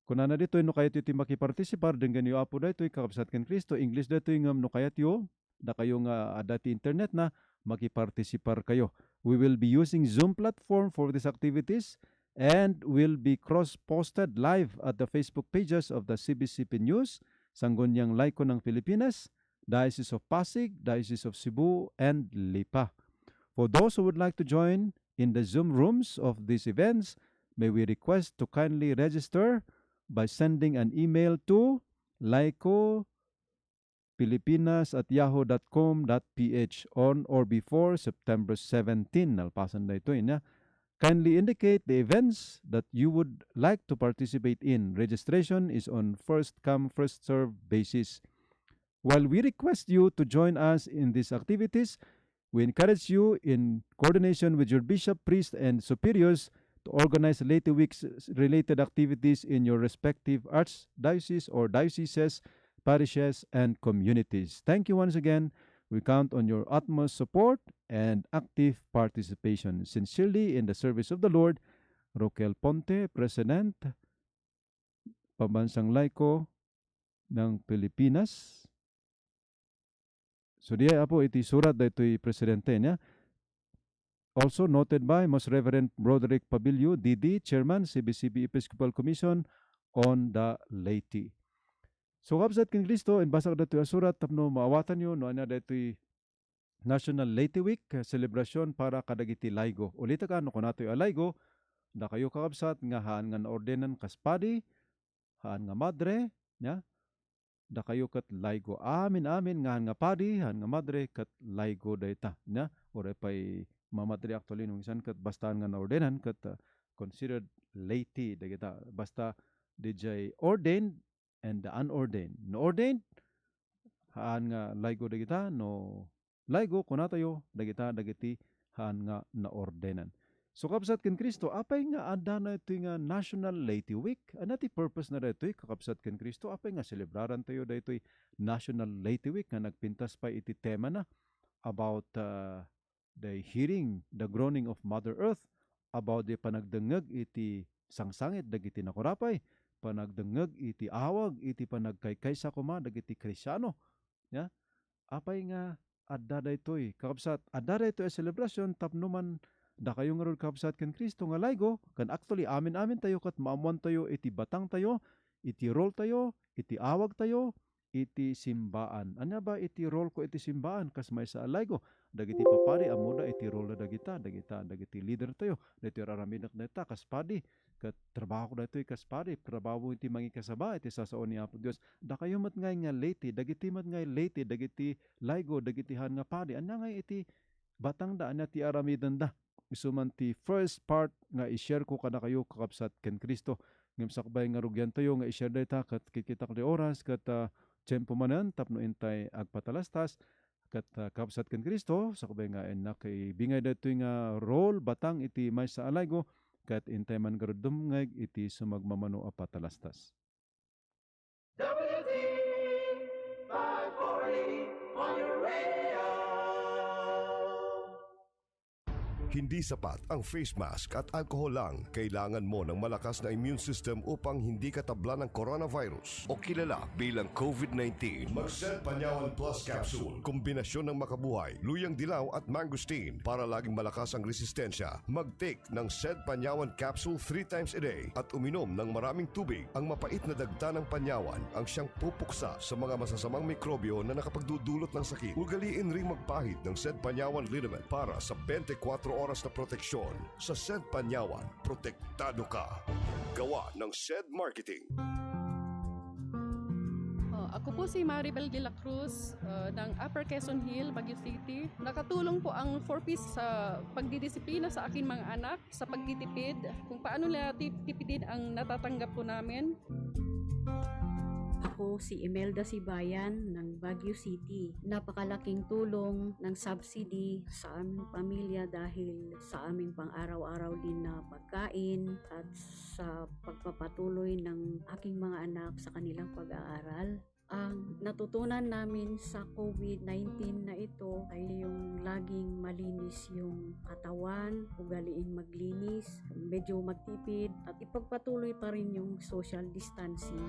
Kunana dito no kayat iti makipartisipar dengan yo apo daytoy kakabsat ken Cristo, English daytoy ngam no kayat yo da kayo nga adati internet na makipartisipar kayo. We will be using Zoom platform for these activities and will be cross-posted live at the Facebook pages of the CBCP News, Sangguniang Laiko ng Pilipinas, Diocese of Pasig, Diocese of Cebu, and Lipa. For those who would like to join in the Zoom rooms of these events, may we request to kindly register by sending an email to laicopilipinas@yahoo.com.ph on or before September 17. Nalpasan na ito niya. Kindly indicate the events that you would like to participate in. Registration is on first-come, first-served basis. While we request you to join us in these activities, we encourage you in coordination with your bishop, priest, and superiors to organize Leyte Week's related activities in your respective archdiocese or dioceses, parishes, and communities. Thank you once again. We count on your utmost support and active participation. Sincerely, in the service of the Lord, Roquel Ponte, President, Pambansang Laiko ng Pilipinas. So diya po iti surat da ito'y presidente niya. Also noted by Most Reverend Broderick Pabilio, DD, Chairman, CBCB Episcopal Commission on the Leyte. So kapsat king Kristo, inbasa ko dito yung surat, tapno maawatan nyo, no anya dito yung National Leyte Week celebration para kadagiti Laigo. Ulita ka, no kunato yung Laigo, na kayo kakabsat, nga haan nga naordenan kaspadi, haan nga madre, ya? Da kayo kat Laigo. Amin, nga haan nga padi, haan nga madre, kat Laigo dayta. Ya? Ore pa'y mamadre actually, nung isan kat bastaan nga naordenan, kat considered Leyte, dagita. Basta, DJ ordained, and the unordained. No ordained, haan nga Laigo dagita, no Laigo kunatayo dagita dagiti haan nga naordenan. So kapsat ken Kristo, apay nga ada na ito nga National Leyte Week? Ano ti purpose na dito kakapsat ken Kristo? Apay nga celebraran tayo dito National Leyte Week nga nagpintas pa iti tema na about the hearing, the groaning of Mother Earth, about the panagdengeg iti sangsangit dagiti nakurapay, panagdengeg iti awag iti panagkaykay sa kuma dagiti Kristiano. Ya? Apay nga adda daytoy kakabsat adda daytoy celebration tapno man da kayo nga rod kakabsat ken Kristo nga Laigo kan actually amin tayo kat maamuan tayo iti batang tayo, iti role tayo, iti awag tayo, iti simbaan. Anya ba iti role ko iti simbaan kas may sa Laigo dagiti papari amuda iti role dagita dagiti leader tayo dagiti raraminak dayta kas padi kat trabaho ko daytoy kas padi trabaho iti mangikasaba iti sasaon ni Apo Dios da kayo mat ngay nga Leyte dagiti mat ngay Leyte dagiti Laigo dagiti han nga padi anya ngay iti batang da anya ti aramidan da isuman ti first part nga i-share ko kada kayo kakabsat ken Kristo ngem sakbay nga rugyan tayo nga i-share dayta kat kikitak di oras kat tiyempo manan tapno intay agpatalastas kat kakabsat ken Kristo sakbay nga enak kay bingay daytoy nga role batang iti may sa Laigo kat intay man garudum ngag iti sumagmamano a patalastas. WT 540 on your radio. Hindi sapat ang face mask at alcohol lang. Kailangan mo ng malakas na immune system upang hindi ka tabla ng coronavirus o kilala bilang COVID-19. Mag-Sed Panyawan Plus Capsule. Kombinasyon ng makabuhay, luyang dilaw at mangosteen para laging malakas ang resistensya. Mag-take ng Sed Panyawan Capsule 3 times a day at uminom ng maraming tubig. Ang mapait na dagta ng panyawan ang siyang pupuksa sa mga masasamang mikrobyo na nakapagdudulot ng sakit. Ugaliin ring magpahid ng Sed Panyawan Liniment para sa 24 oras na proteksyon. Sa Sed Panyawan, protektado ka. Gawa ng Sed Marketing. Ako po si Maribel de la Cruz ng Upper Quezon Hill, Baguio City. Nakatulong po ang 4Ps sa pagdidisiplina sa aking mga anak, sa pagtitipid, kung paano nila tipidin ang natatanggap po namin. Ako si Imelda Sibayan ng Baguio City. Napakalaking tulong ng subsidy sa aming pamilya dahil sa aming pang-araw-araw din na pagkain at sa pagpapatuloy ng aking mga anak sa kanilang pag-aaral. Ang natutunan namin sa COVID-19 na ito ay yung laging malinis yung katawan, ugaliin maglinis, medyo magtipid at ipagpatuloy pa rin yung social distancing.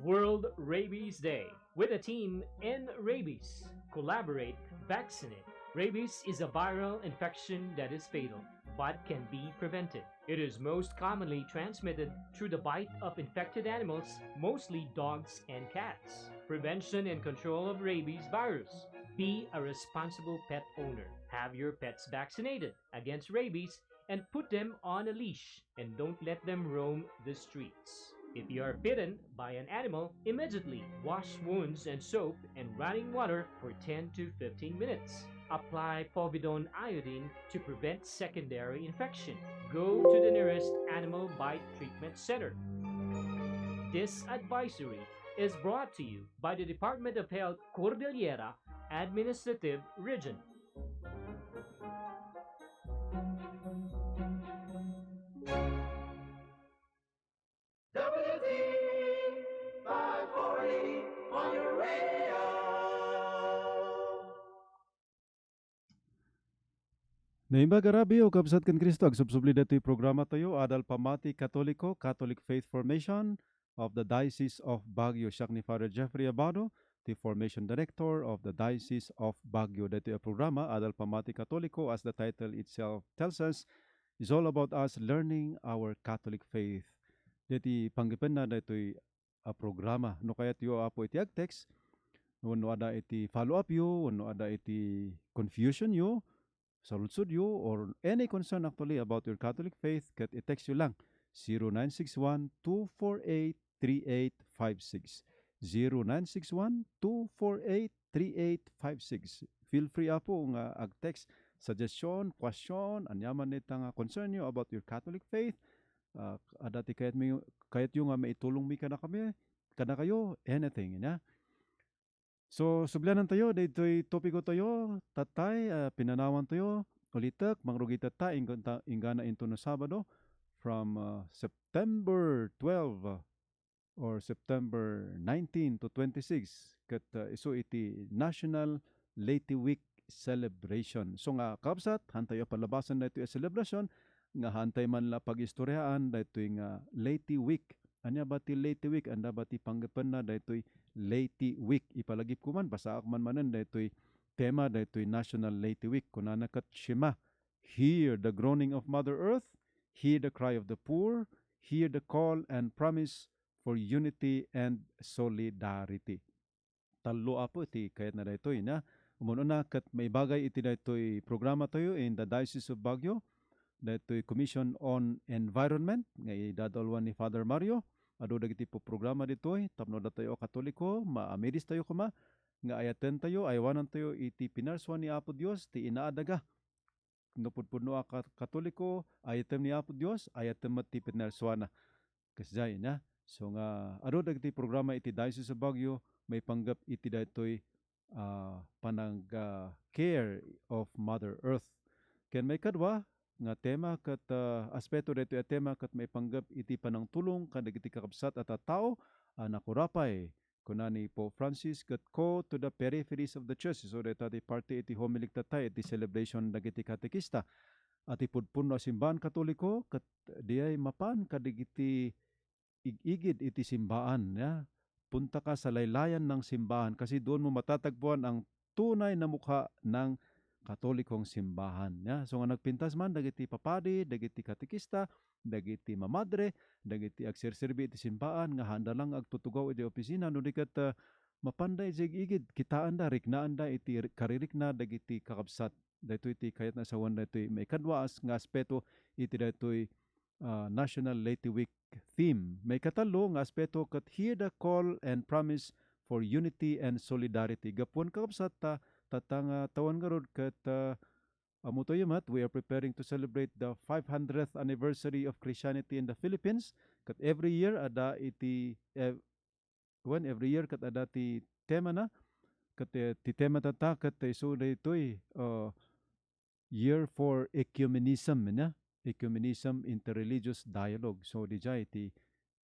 World Rabies Day. With a team in rabies. Collaborate, vaccinate. Rabies is a viral infection that is fatal, but can be prevented. It is most commonly transmitted through the bite of infected animals, mostly dogs and cats. Prevention and control of rabies virus. Be a responsible pet owner. Have your pets vaccinated against rabies and put them on a leash, and don't let them roam the streets. If you are bitten by an animal, immediately wash wounds and soap and running water for 10 to 15 minutes. Apply povidone iodine to prevent secondary infection. Go to the nearest animal bite treatment center. This advisory is brought to you by the Department of Health Cordillera Administrative Region. WT 540 on your radio. Naimba garabi o kabsat kan Kristo ag subsubli dato'y programa tayo adal pamati Katoliko, Catholic Faith Formation of the Diocese of Baguio. Siya ni Father Jeffrey Abado, the Formation Director of the Diocese of Baguio. Dato'y programa adal pamati Katoliko, as the title itself tells us, is all about us learning our Catholic faith. Dati panggipan na dato'y programa. No kaya tiyo apo iti agtext, no ada iti follow up yo, no ada iti confusion yo, sa lutsud yo, or any concern actually about your Catholic faith, kat i-text yo lang 0961-248-3856. 0961-248-3856. Feel free apo nga ag-text suggestion, question, anyaman nitang concern nyo about your Catholic faith. Adati kayat yung nga maitulong mi ka na kami, kana kayo, anything, ya. So, sublanan tayo, dito'y topiko tayo, tatay, pinanawan tayo, ulitak, mangrugi tatay, ingana into no Sabado, from September 12 or September 19 to 26, kat iso iti National Leyte Week Celebration. So nga, kapsat, hantayo palabasan na ito yung celebration, nga hantay man la pag-istoryaan daytoy nga Leyte Week. Anya ba ti Leyte Week? Anda ba ti panggapan na daytoy Leyte Week? Ipalagip ko man, basaak man manan daytoy tema daytoy National Leyte Week. Kunana kat Shema, hear the groaning of Mother Earth, hear the cry of the poor, hear the call and promise for unity and solidarity. Talo apo iti kayat na daytoy na. Umuno na kat may bagay iti daytoy programa tayo in the Diocese of Baguio. Dato'y Commission on Environment nga idadalwan ni Father Mario. Ado dagiti po programa dito'y tapno da tayo Katoliko, maamiris tayo kuma nga ayaten tayo, aywanan tayo iti pinarswan ni Apo Dios ti inaadaga. Nupudpudno a Katoliko, ayatem ni Apo Dios, ayatem ti pinarswana. Kasjay na. So nga ado dagiti programa iti Diocese of Baguio, may panggap iti dato'y panang care of Mother Earth. Ken may kadwa nga tema kat aspeto dito tema kat may panggap iti panang tulong kadagiti kakabsat at tao nakurapay kunani Pope Francis kat ko to the peripheries of the church. So dito iti parte iti homilik tatay iti celebration dagiti katekista at ipudpun na simbahan Katoliko kat diay mapan kadagiti igigid iti simbaan ya. Punta ka sa laylayan ng simbahan kasi doon mo matatagpuan ang tunay na mukha ng Katolikong simbahan. Ya. So nga nagpintas man, dagiti papadi, dagiti katekista, dagiti mamadre, dagiti agserserbi iti simbahan, nga handa lang agtutugaw iti opisina, no dikat mapanday igid, kitaan da, riknaan da, iti karirik na, dagiti kakabsat daytoy iti kayat na sawan daytoy may kadwaas nga aspeto iti daytoy National Leyte Week theme. May katalo nga aspeto kat hear the call and promise for unity and solidarity. Gapon kakabsat tatanga tawan garod kat amo tayo mat, we are preparing to celebrate the 500th anniversary of Christianity in the Philippines. Kat every year ada iti every year kat ada ti tema na kat ti tema tata kat iso daytoy year for ecumenism na, ecumenism interreligious dialogue. So dijay ti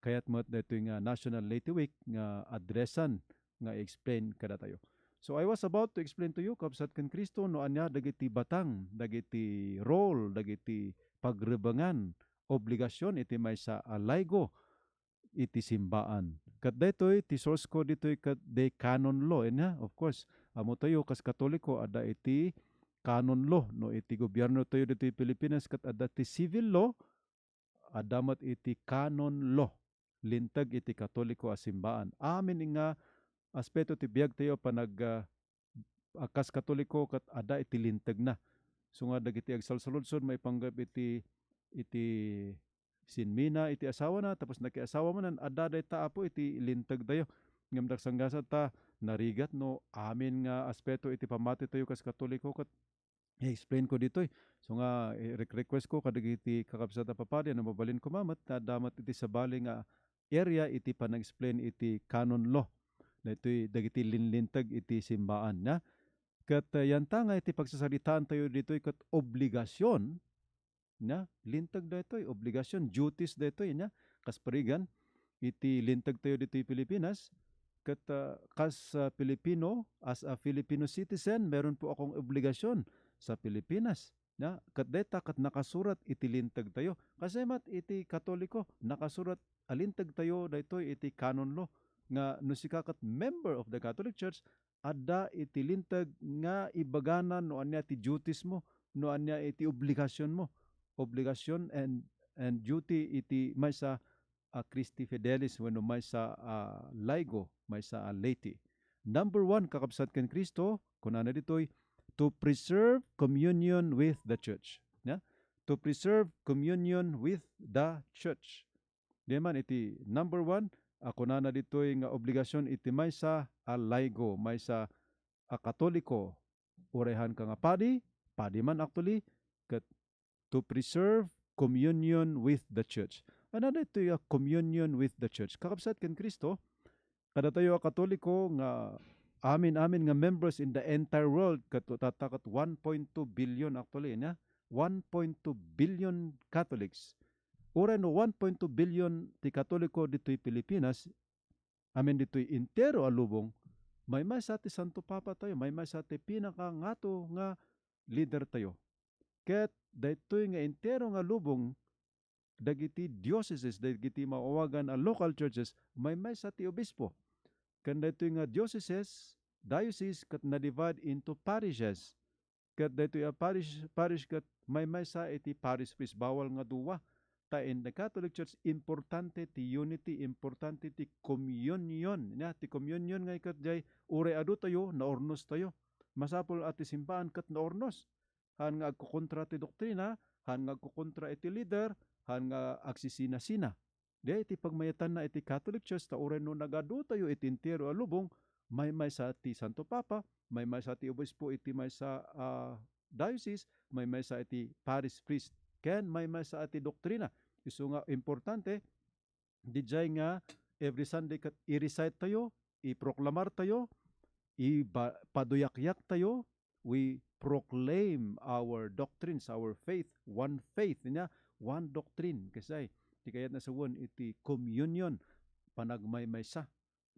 kayat mat daytoy nga National Leyte Week nga adresan nga explain kada tayo. So I was about to explain to you kabsat ken Kristo no anya dagiti batang, dagiti role, dagiti pagrebangan, obligasyon iti maysa a laygo iti simbaan. Kat daytoy ti source ko ditoy kat de canon law na of course amo tayo kas Katoliko ada iti canon law no iti gobyerno tayo ditoy Pilipinas kat ada ti civil law adamat iti canon law lintag iti Katoliko a simbaan. Amin nga aspeto ti biag tayo panag akas Katoliko kat ada iti lintag na. So nga dagiti agsalsaludsod may panggap iti sinmina iti asawa na tapos nakiasawa man ada day ta apo iti lintag tayo. Ngam dagsangasa ta narigat no amin nga aspeto iti pamati tayo kas Katoliko kat explain ko ditoy. So nga request ko kadagiti kakabsat a papadi na mabalin ko mamat na damat iti sabali nga area iti panag-explain iti canon law. Dito'y dagiti linlintag iti simbaan na. Kat yanta nga iti pagsasalitaan tayo dito'y kat obligasyon na lintag dito'y obligasyon, duties dito'y na kas parigan iti lintag tayo dito'y Pilipinas. Kat kas Pilipino, as a Filipino citizen, meron po akong obligasyon sa Pilipinas. Na kat deta kat nakasurat iti lintag tayo. Kasi mat iti Katoliko nakasurat alintag tayo dito'y iti canon law. Nga no sika kat member of the Catholic Church ada iti lintag nga ibaganan no anya ti duties mo, no anya iti obligasyon mo. Obligasyon and duty iti maysa Christi Fidelis wenno maysa laygo, maysa laity. Number 1 kakabsat ken Kristo kunana ditoy to preserve communion with the church. Ya? To preserve communion with the church. Diman iti number 1 ako na ditoy nga obligasyon iti maysa a laygo, maysa a Katoliko. Urehan ka nga padi man actually, kat to preserve communion with the church. Ano ditoy a communion with the church? Kakabsat ken Kristo, kada tayo a Katoliko nga amin nga members in the entire world kat tatakat 1.2 billion actually na 1.2 billion Catholics. Ura no 1.2 billion ti Katoliko dito'y Pilipinas, amin dito'y entero alubong, may sa ti Santo Papa tayo, may sa ti pinakangato nga leader tayo. Ket dito'y nga entero nga lubong, dagiti dioceses, dagiti maawagan a local churches, may sa ti obispo. Kan dito'y nga diocese kat na-divide into parishes. Kat dito'y a parish kat may sa iti parish priest, bawal nga duwa. Ta in the Catholic Church, importante ti unity, importante ti communion. Na, ti communion nga ikat jay, ure adu tayo, naornos tayo. Masapol at ti simbahan kat naornos. Han nga agkukontra ti doktrina, han nga agkukontra iti leader, han nga agsisina-sina. Di iti pagmayatan na iti Catholic Church, ta ure no nagadu tayo iti entero alubong, may sa ti Santo Papa, may sa ti obispo iti may sa diocese, may sa iti parish priest, ken may sa ati doktrina. Isu nga importante, dijay nga every Sunday kat i-recite tayo, i-proklamar tayo, i-paduyak-yak tayo, we proclaim our doctrines, our faith, one faith niya, one doctrine. Kasi di kayat na sawon iti communion, panagmaymaysa.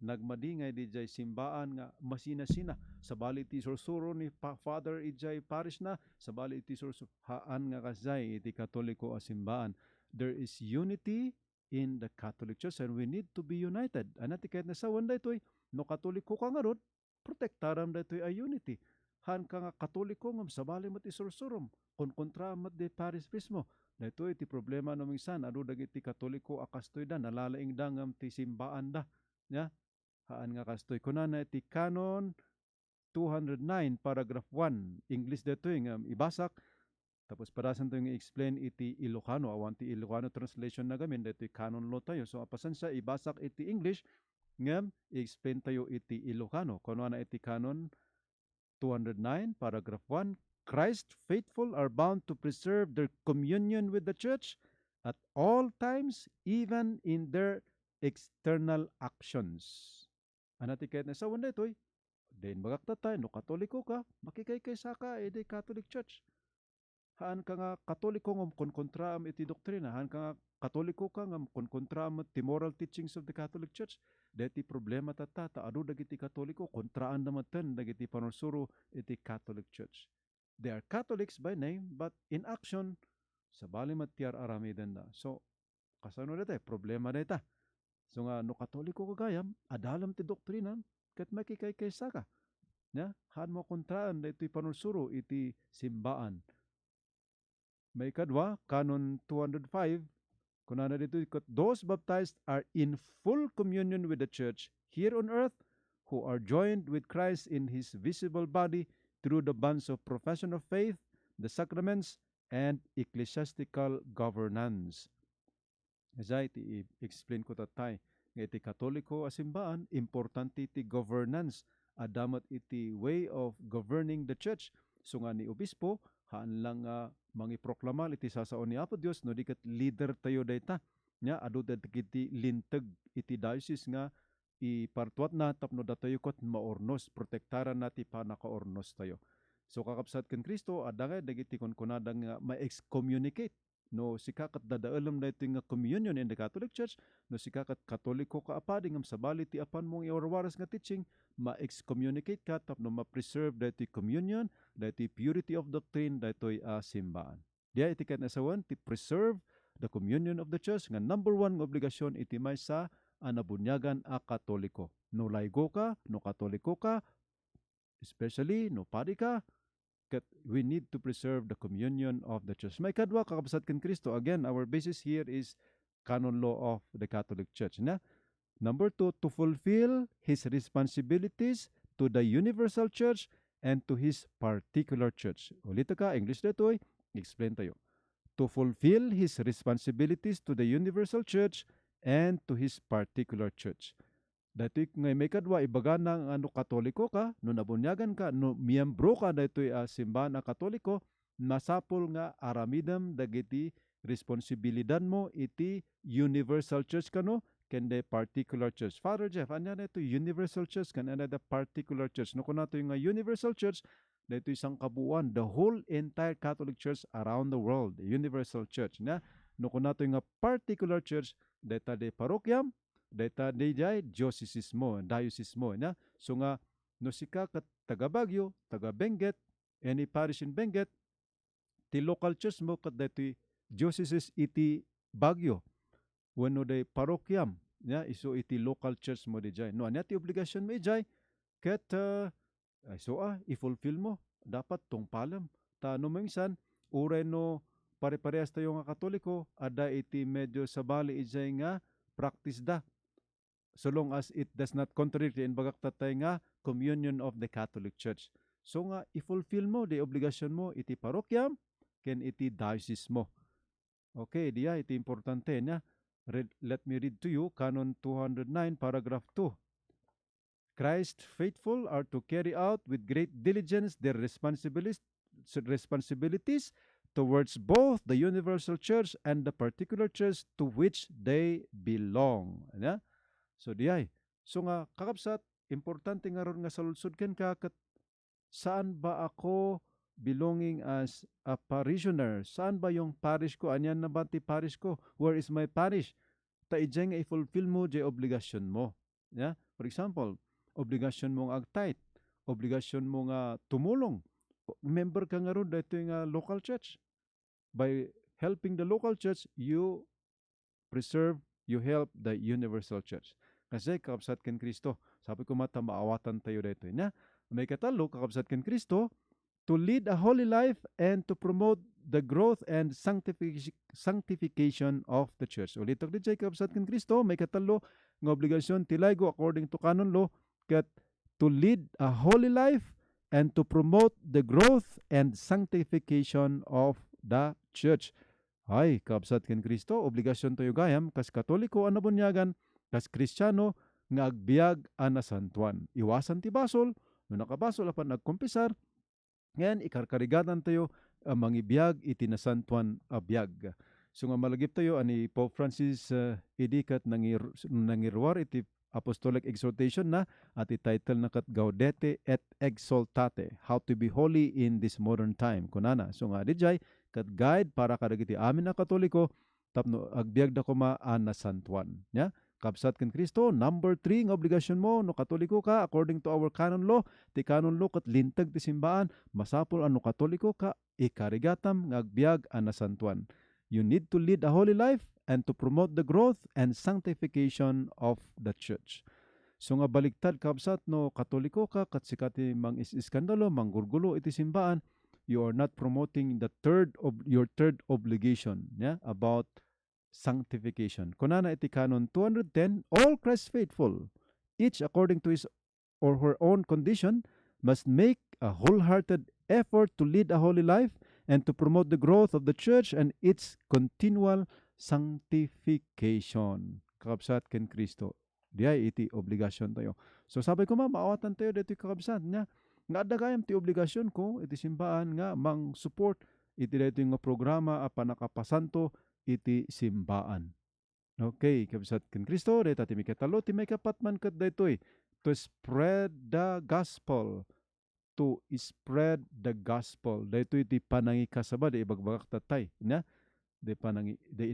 Nagmadingay di jay simbaan nga masina-sina. Sabali iti sursuro ni Father ijay parish na, sabali iti sursuro haan nga kasay iti Katoliko a simbaan. There is unity in the Catholic Church and we need to be united. Anati kahit nasawan da ito'y, no Katoliko ka nga ron, protektaram da ito'y a unity. Han ka nga Katoliko ngam sabali mat isursurum, kontra mat de parish priest mo. Da ito'y iti problema no minsan, adu dagiti Katoliko akastoy da, nalalaing da ngam ti simbaan da. Ya? Haan nga kastoy. Kunana iti canon 209 paragraph 1 English dito yung ibasak tapos parasan to yung explain iti Ilocano awan ti Ilocano translation na gamin dito canon law tayo so apasan siya ibasak iti English ngam i-explain tayo iti Ilocano kuno na iti canon 209 paragraph 1 Christ faithful are bound to preserve their communion with the church at all times even in their external actions. Anati kahit na sa wanda ito'y then magaktatay no katoliko ka makikaykay ka edi Catholic Church. Haan ka nga katoliko nga konkontraam iti doktrina, haan ka nga katoliko ka nga konkontraam ti moral teachings of the Catholic Church. Deti problema ta adu dagiti katoliko kontraan damaten dagiti panursuro iti Catholic Church. They are Catholics by name but in action sa bali matiyar aramiden na. So kasano dito problema dito. So nga no katoliko kagayam adalam ti doktrina ket makikaykay ka. Ya, han mo kontraan dito'y panursuro iti simbaan. May kadwa, Canon 205, kunana dito'y those baptized are in full communion with the church here on earth who are joined with Christ in his visible body through the bonds of profession of faith, the sacraments, and ecclesiastical governance. Kaya iti explain ko tatay, nga iti katoliko asimbaan, importante iti governance, adamat iti way of governing the church. So nga ni obispo, haan lang mangiproklamal iti sasaon ni Apo Dios, no dikat leader tayo dayta. Nya, adu iti lintag iti diocese nga ipartuat na tapno datayo kot maornos, protektaran nati pa nakaornos tayo. So kakapsat ken Kristo, adangay dagiti kunkunadang ma-excommunicate. No sikakat dadaalam na ito nga communion in the Catholic Church, no sikakat katoliko ka apadi ngam sabali ti apan mong iwarwaras nga teaching, ma-excommunicate ka tapno ma-preserve dati communion, dati purity of doctrine, dati simbaan. Diya iti kat nasawan, ti preserve the communion of the church, nga number 1 nga obligasyon iti may sa anabunyagan a katoliko. No laigo ka, no katoliko ka, especially no padi ka, we need to preserve the communion of the church. May kadwa kakabsat ken Kristo. Again, our basis here is canon law of the Catholic Church. Na? Number 2, to fulfill his responsibilities to the universal church and to his particular church. Ulit ka, English dito, explain tayo. To fulfill his responsibilities to the universal church and to his particular church. Dati ngay may kadwa ibaga ng katoliko ka, no nabunyagan ka, no miyembro ka dato'y simbahan na katoliko, nasapol nga aramidam dagiti responsibilidad mo iti universal church kano ken the particular church. Father Jeff, anya na ito universal church kan anya the particular church. No kuno nato yung universal church, dito isang kabuuan, the whole entire Catholic Church around the world, the universal church. Na no kuno nato yung particular church, data de parokyam, data dijay diocese mo, na. So nga no sika kat taga Baguio, taga Benguet, any parish in Benguet, ti local church mo kat dati diocese iti Baguio. Wenno day parokyam, ya iso iti local church mo dijay. No anya ti obligasyon mo dijay ket i-fulfill mo dapat tungpalam. Ta no minsan uray no pare-parehas tayo nga katoliko, ada iti medyo sabali ijay nga practice da. So long as it does not contradict in bagak tatay nga communion of the Catholic Church. So nga i-fulfill mo the obligation mo iti parokyam ken iti diocese mo. Okay, diya iti importante niya. Let me read to you Canon 209 paragraph 2. Christ faithful are to carry out with great diligence their responsibilities towards both the universal church and the particular church to which they belong. Ano? So diay. So nga kakabsat, importante nga ron nga saludsod ken ka kat saan ba ako belonging as a parishioner? Saan ba yung parish ko? Anyan na ba ti parish ko? Where is my parish? Ta ijay nga i-fulfill mo jay obligasyon mo. Yeah? For example, obligasyon mo nga ag-tithe, obligasyon mo nga tumulong. Member ka nga ron dito nga local church. By helping the local church, you preserve, you help the universal church. Kasi kakabsat ken Kristo, sabi ko mata maawatan tayo dito. Nya, may katalo kakabsat ken Kristo to lead a holy life and to promote the growth and sanctification of the church. Ulit og dijay kakabsat ken Kristo, may katalo nga obligasyon tilaygo according to canon law ket to lead a holy life and to promote the growth and sanctification of the church. Ay, kaabsat ken Kristo, obligasyon tayo gayam, kas Katoliko ang nabunyagan, kas Kristiyano, nga agbiag ang nasantuan. Iwasan ti basol, no nakabasol apan nagkumpisar, ngayon ikarkarigatan tayo ang mangibiyag iti nasantuan a biyag. So nga malagip tayo ani Pope Francis idikat nangirwar iti apostolic exhortation na at title na kat Gaudete et Exsultate, how to be holy in this modern time. Kunana, so nga dijay kat guide para kadagiti amin na Katoliko tapno agbiag da kuma an nasantuan. Ya? Kabsat ken Kristo, number 3 nga obligasyon mo no Katoliko ka according to our canon law, ti canon law kat lintag ti simbaan, masapol ano Katoliko ka ikarigatam nga agbiag an nasantuan. You need to lead a holy life and to promote the growth and sanctification of the church. So nga baliktad kabsat no Katoliko ka kat sikati mang iskandalo, manggurgulo iti simbaan, you are not promoting your third obligation, yeah, about sanctification. Kunana iti canon 210, all Christ faithful, each according to his or her own condition, must make a wholehearted effort to lead a holy life and to promote the growth of the church and its continual sanctification. Kakabsat ken Kristo. Diay iti obligasyon tayo. So sabi ko maawatan tayo dito kakabsat niya. Nga adagayam ti obligasyon ko iti simbaan nga mang support iti dito nga programa apa nakapasanto iti simbaan. Okay, kabsat ken Kristo dito ti mikatalo ti may kapatman ket daytoy to spread the gospel. To spread the gospel. Daytoy ti panangikasaba di ibagbagak tatay, nya? Di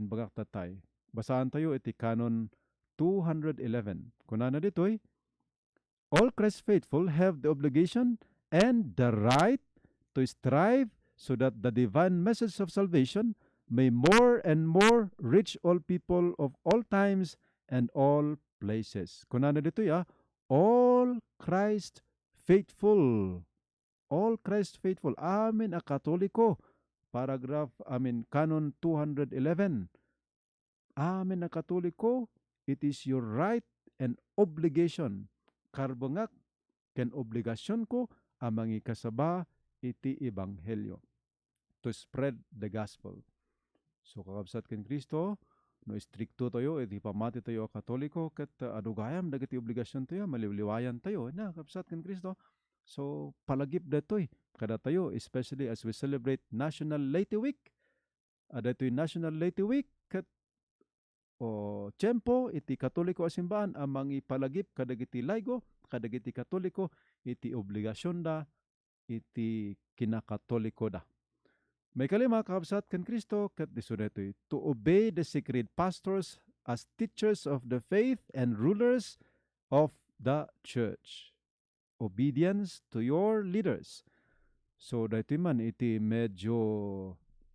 inbagak tatay. Basahan tayo iti canon 211. Kunana ditoy, all Christ faithful have the obligation and the right to strive so that the divine message of salvation may more and more reach all people of all times and all places. Kunana ditoy, all Christ faithful. All Christ faithful. Amin a Katoliko. Paragraph, canon 211. Amin a Katoliko, it is your right and obligation. Karbangak, ken obligasyon ko, amangi kasaba iti ebanghelyo. To spread the gospel. So kakabsat ken Kristo, no stricto tayo, iti pamati tayo a Katoliko, ket adugayam dagiti obligasyon tayo, maliliwayan tayo, na kakabsat ken Kristo. So, palagip datoy kada tayo, especially as we celebrate National Laity Week. Datoy National Laity Week kat tiyempo iti Katoliko a simbaan amang ipalagip kadagiti laygo, kadagiti Katoliko iti obligasyon da, iti kinakatoliko da. May kalima kakabsat ken Kristo kat diso datoy to obey the sacred pastors as teachers of the faith and rulers of the church. Obedience to your leaders. So dahito man iti medyo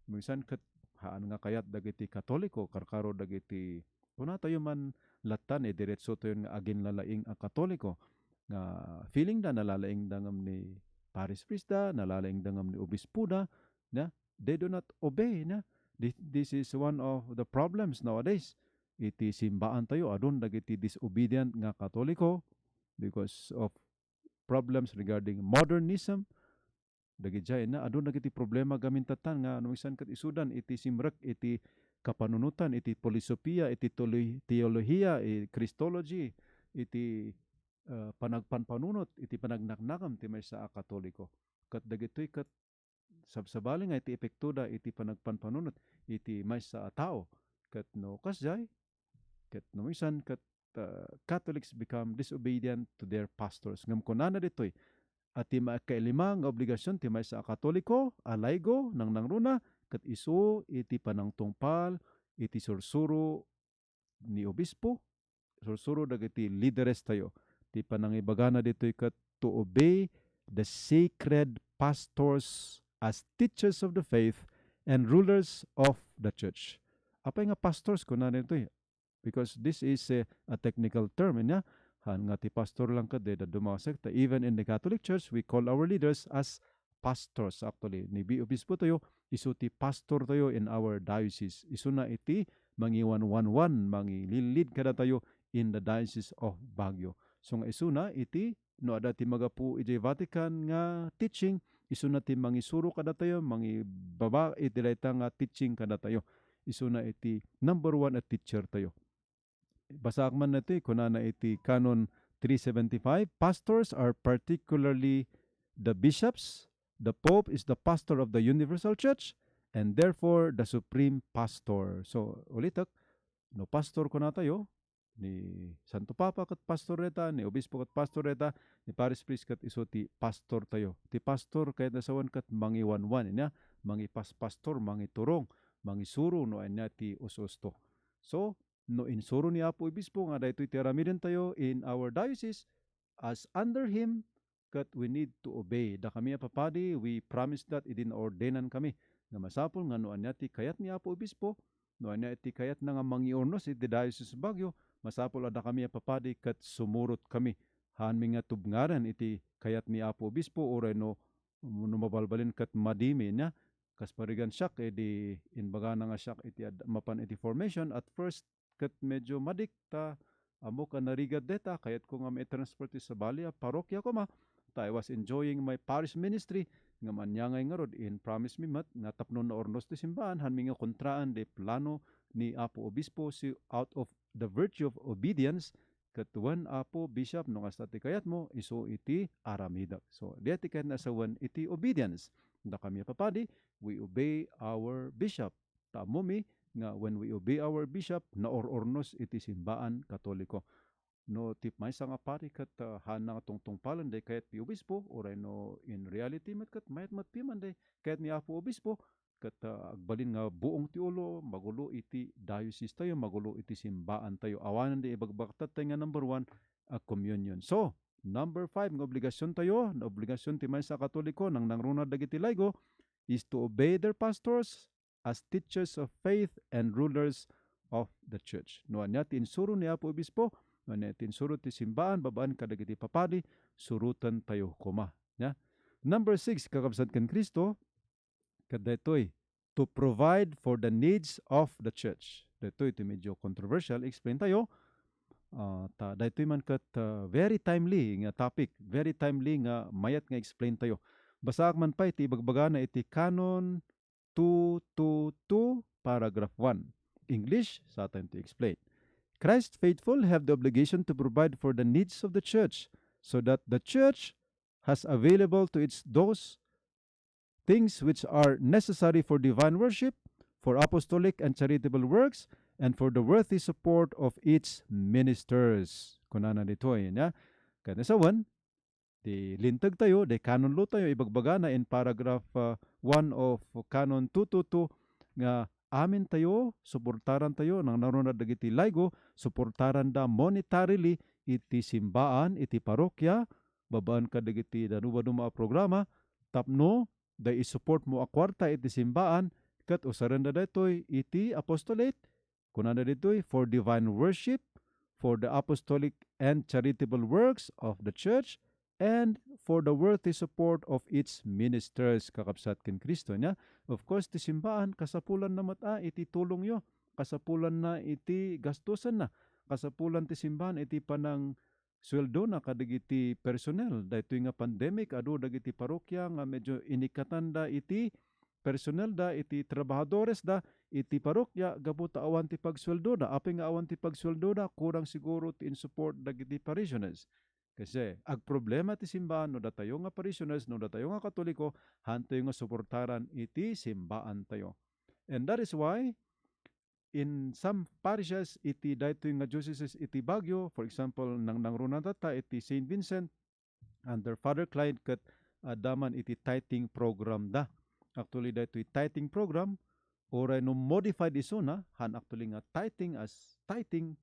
minsan kat haan nga kayat dagiti Katoliko karkaro dagiti kuna tayo man latan diretso tayo nga agin lalaing a Katoliko nga feeling da nalalaing dangam ni Paris Priest da, nalalaing dangam ni Obispo da, na they do not obey na. This is one of the problems nowadays. Iti simbaan tayo adun dagiti disobedient nga Katoliko because of problems regarding modernism. Dagiti na adun dagiti problema gamintatan nga numisan ket isudan iti simrek iti kapanunutan iti filosofiya iti teolohiya iti Christology iti panagpanpanunot iti panagnaknakam ti maysa a Katoliko. Ket dagitoy ket sabsabali nga iti epektuda iti panagpanpanunot iti maysa a tao. Ket no kasjay ket numisan ket Catholics become disobedient to their pastors. Ngam kunana ditoy, at ti kailima nga obligasyon ti maysa a Katoliko, alaygo, nang nangruna, kat isu, iti panangtungpal, iti sursuro ni Obispo, sursuro dagiti leaders tayo. Ti panangibagana ditoy kat to obey the sacred pastors as teachers of the faith and rulers of the church. Apay nga pastors kunana ditoy? Because this is a technical term, niya. Han nga ti pastor lang ka de dumawa sekta. Even in the Catholic Church, we call our leaders as pastors actually. Ni Obispo tayo, isu ti pastor tayo in our diocese. Isu na iti mangiwan-wan-wan, mangililid kada tayo in the diocese of Baguio. So nga isu na iti no ada ti magapu iti Vatican nga teaching isu na ti mangisuro kada tayo, baba iti dayta nga teaching kada tayo. Isu na iti number 1 at teacher tayo. Basak man na iti kunana iti Canon 375, pastors are particularly the bishops. The Pope is the pastor of the Universal Church and therefore the supreme pastor. So ulitak, no pastor ko na tayo, ni Santo Papa kat pastor reta, ni Obispo kat pastor reta, ni Paris Priest kat iso ti pastor tayo. Ti pastor kahit nasawan kat mangiwanwan, niya, pastor, mangiturong, mangisuro, no anya ti ususto. So, no insuro ni Apo Obispo nga daytoy ti aramiden tayo in our diocese as under him kat we need to obey. Da kami papadi, we promise that idin-ordenan kami nga masapol nga no anya ti kayat ni Apo Obispo, no anya ti kayat na nga mangiornos iti diocese Baguio, masapol ada kami papadi kat sumurot kami. Han mi nga tubngaran iti kayat ni Apo Obispo oray no mabalbalin kat madimi niya kas parigan siyak edi inbaga na nga siyak iti mapan iti formation at first kat medyo madik ta amo ka narigad deta kayat ko nga may transport sa Balia parokya ko ma ta I was enjoying my parish ministry nga manyangay nga rod in promise mi mat nga tapnon na ornos ti simbahan han mi nga kontraan de plano ni Apo Obispo si out of the virtue of obedience katuan Apo Bishop no kasta ti kayat mo iso iti aramidak. So diati kayat na sawan iti obedience. Da kami papadi, we obey our bishop. Tamo mi nga when we obey our bishop na ornos iti simbaan Katoliko. No tip may nga pari kat hana tungtung palan day kayat ti Obispo oray no in reality mat kat mayat matpiman day kayat ni Apo Obispo kat agbalin nga buong ti ulo magulo iti diocese tayo, magulo iti simbaan tayo. Awanan di ibagbaktat tayo nga number 1 a communion. So, number 5 nga obligasyon tayo, na obligasyon ti maysa Katoliko nang nangruna dagiti laygo is to obey their pastors as teachers of faith and rulers of the church. No anya ti insuro ni Apo Obispo, no anya ti insuro ti simbaan babaan kadagiti papadi, surutan tayo kuma. Ya? Number 6 kakabsat ken Kristo kadaytoy to provide for the needs of the church. Daytoy iti medyo controversial, explain tayo. Daytoy man kat very timely nga topic, very timely nga mayat nga explain tayo. Basaak man pa iti ibagbaga na iti Canon 222 paragraph 1. English, sa atin to explain. Christ faithful have the obligation to provide for the needs of the church so that the church has available to its those things which are necessary for divine worship, for apostolic and charitable works, and for the worthy support of its ministers. Kunana dito ya. Kaya sa 1, di lintag tayo, di canon law tayo, ibagbaga na in paragraph 1 of Canon 222 nga amin tayo, suportaran tayo, nang narunad dagiti laygo, suportaran da monetarily iti simbaan, iti parokya, babaan ka dagiti danuba-duma programa, tapno, da i-support mo a kwarta iti simbaan, kat usaran da datoy iti apostolate, kunana ditoy for divine worship, for the apostolic and charitable works of the church, and for the worthy support of its ministers, kakabsat ken Kristo niya. Of course, ti simbaan, kasapulan na mata, iti tulong yo, kasapulan na iti gastusan na, kasapulan ti simbahan, iti panang sweldo na kadagiti personnel. Daytoy nga pandemic, adu dagiti parokya nga medyo inikatan da iti personnel da, iti trabahadores da, iti parokya, gabuta awan ti pagsweldo da, apay nga awan ti pagsweldo da, kurang siguro ti in support dagiti parishioners. Kasi ag problema ti simbahan no datayo nga parishioners, no datayo nga Katoliko, hantoy nga suportaran iti simbaan tayo. And that is why in some parishes iti daytoy nga dioceses iti Baguio, for example nang nangruna data iti St. Vincent under Father Clyde kat daman iti tithing program da. Actually daytoy tithing program oray no modified iso na han actually nga tithing as tithing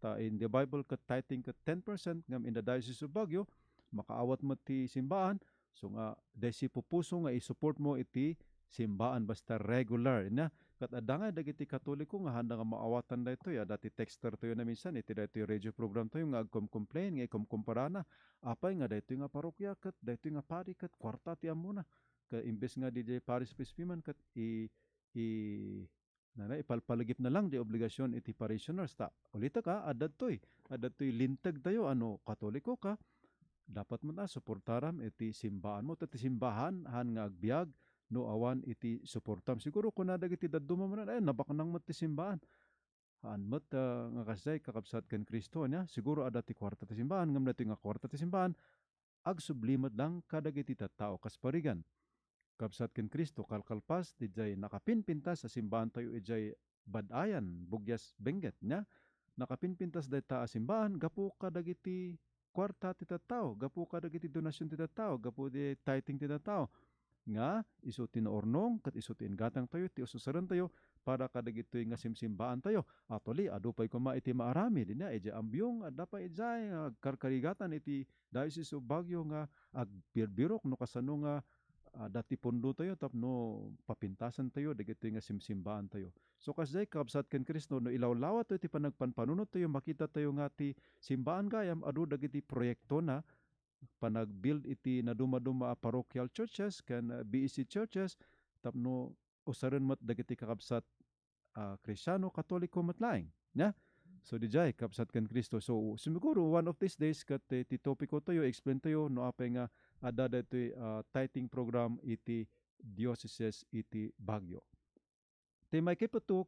ta in the Bible kat tithing kat 10% ngam in the Diocese of Baguio makaawat mo ti simbaan, so nga desi pupuso nga i-support mo iti simbaan basta regular na kat adangay dagiti Katoliko nga handa nga maawatan daytoy dati texter tayo na minsan iti daytoy radio program tayo nga agkom-complain nga ikom-komparana apay nga daytoy nga parokya kat daytoy nga pari kat kwarta ti amo na ka imbes nga DJ Paris Pispiman kat ipalpalagip na lang di obligasyon iti parishioners ta ulita ka adadtoy lintag tayo ano Katoliko ka dapat man suportaram iti simbaan mo. Iti simbahan han nga agbiag no awan iti suportam. Siguro kung dagiti daduma man ay nabaknang met ti simbahan. Haan met nga kasay kakabsat ken Kristo niya. Siguro ada ti kwarta ti simbahan ngam dati nga kwarta ti simbahan agsublimet lang kadagiti tattao kas parigan. Kabsat ken Kristo kalkalpas dijay nakapinpintas sa simbahan tayo ijay badayan bugyas benget nya. Nakapinpintas dayta a simbahan gapu kadagiti kwarta ti tattao, gapu kadagiti donasyon ti tattao, gapu di tithing ti tattao. Nga isu tinaornong ket isu tingatang tayo ti ususaran tayo para kadagitoy nga simsimbaan tayo. Atoli adu pay kuma iti maarami dinya ijay ambyong adda pa ijay karkarigatan iti Diocese of Baguio nga agbirbirok no kasano nga dati pondo tayo tapno papintasan tayo dagitoy nga simsimbaan tayo. So kasday kabsat ken Kristo no ilawlawa to iti panagpanpanunot tayo makita tayo nga ti simbaan gayam adu dagiti proyekto na panagbuild iti naduma-duma a parochial churches ken BEC churches tapno usaran mat dagiti kakabsat Kristiyano Katoliko matlaeng nya. So dijay kabsat ken Kristo. So siguro one of these days kat ti topiko tayo explain tayo no apay nga ada daytoy tithing program iti dioceses iti Baguio. Ti may kapito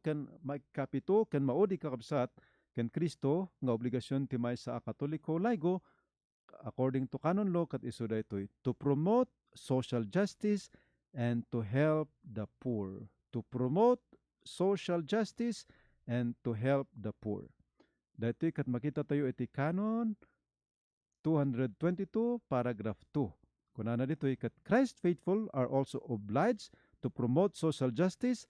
ken maudi kakabsat ken Kristo nga obligasyon ti may sa Katoliko laygo according to canon law kat isu daytoy to promote social justice and to help the poor. To promote social justice and to help the poor. Daytoy kat makita tayo iti canon 222 paragraph 2. Kunana ditoy kat Christ faithful are also obliged to promote social justice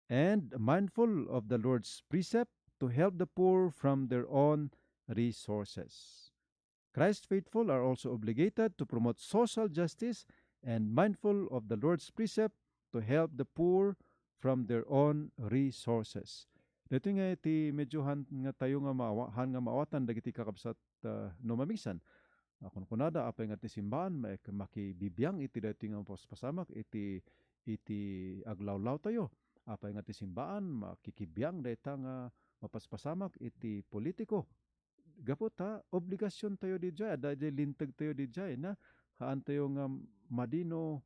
and mindful of the Lord's precept to help the poor from their own resources. Christ faithful are also obligated to promote social justice and mindful of the Lord's precept to help the poor from their own resources. Dito nga iti medyohan nga tayo nga maawatan dagiti kakabsat no mamisan. Kung kunada apay nga ti simbahan makibibiyang iti dati nga pasamak iti aglawlaw tayo. Apay nga ti simbahan makikibiyang dayta nga mapaspasamak iti politiko. Gapot obligasyon tayo dijay, adajay lintag tayo dijay na haan tayo nga madino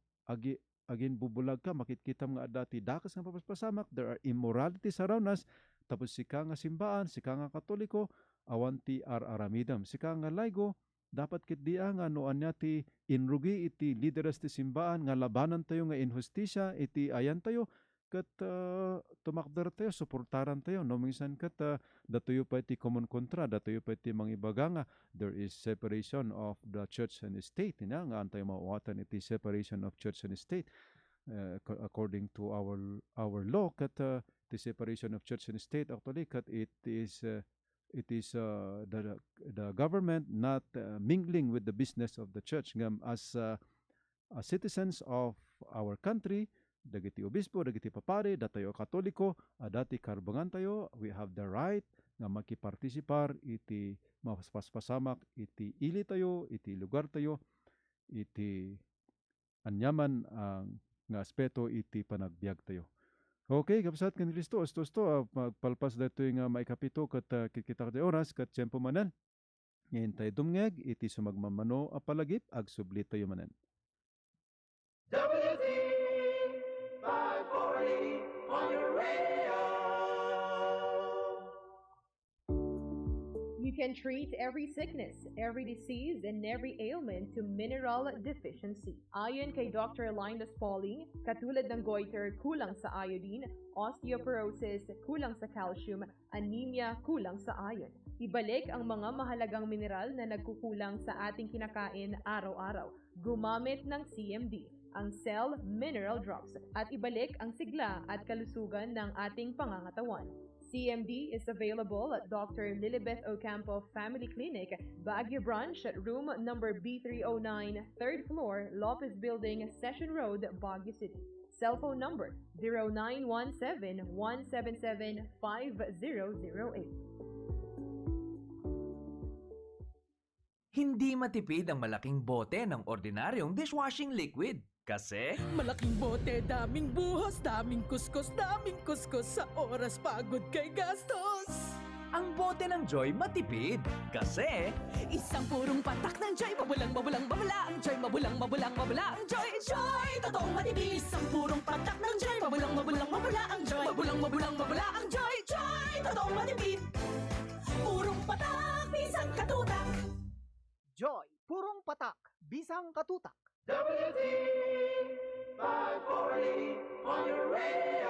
agin bubulag ka, makitkitam nga adati dakas nga papaspasamak, there are immoralities around us, tapos sika nga simbaan, sika nga Katoliko, awanti aramidam, sika nga laygo, dapat kit dia nga noan niya ti inrugi iti lideres ti simbaan, nga labanan tayo nga inhustisya, iti ayan tayo, kat tumakder tayo, suportaran tayo, no minsan kat datuyo pa iti common kontra, datuyo pa iti mangibaga nga there is separation of the church and state, nga antayo mawatan iti separation of church and state according to our law, kat the separation of church and state actually kat it is the government not mingling with the business of the church ngam as citizens of our country, dagiti obispo, dagiti papari, datayo Katoliko, dati karbangan tayo, we have the right nga makipartisipar iti mapaspasamak iti ili tayo, iti lugar tayo, iti anyaman nga aspeto iti panagbiag tayo. Okay, kapsat ken Kristo, osto magpalpas datoy nga maikapito kat kikita kat oras kat tiyempo manan. Ngayon tayo dumngeg iti sumagmamano a palagip ag sublit tayo manan. WT 540 on your radio. You can treat every sickness, every disease, and every ailment to mineral deficiency. Ayon kay Dr. Linus Pauling, katulad ng goiter, kulang sa iodine, osteoporosis, kulang sa calcium, anemia, kulang sa iron. Ibalik ang mga mahalagang mineral na nagkukulang sa ating kinakain araw-araw. Gumamit ng CMD, ang Cell Mineral Drops, at ibalik ang sigla at kalusugan ng ating pangangatawan. CMD is available at Dr. Lilibeth Ocampo Family Clinic, Baguio Branch at room number B309, 3rd floor, Lopez Building, Session Road, Baguio City. Cell phone number 0917-177-5008. Hindi matipid ang malaking bote ng ordinaryong dishwashing liquid. Kasi malaking bote, daming buhos, daming kuskus sa oras, pagod kay gastos. ang bote ng Joy matipid. Kasi Isang purong patak ng Joy, mabulang mabula ang Joy, mabulang mabula ang Joy. Joy, totoong matibis. Isang purong patak ng Joy, mabulang mabula ang Joy, mabulang mabula ang Joy. Joy, totoong matibid. Purong patak, isang katutak. Joy, purong patak, bisang katutak. WT 540 on your radio.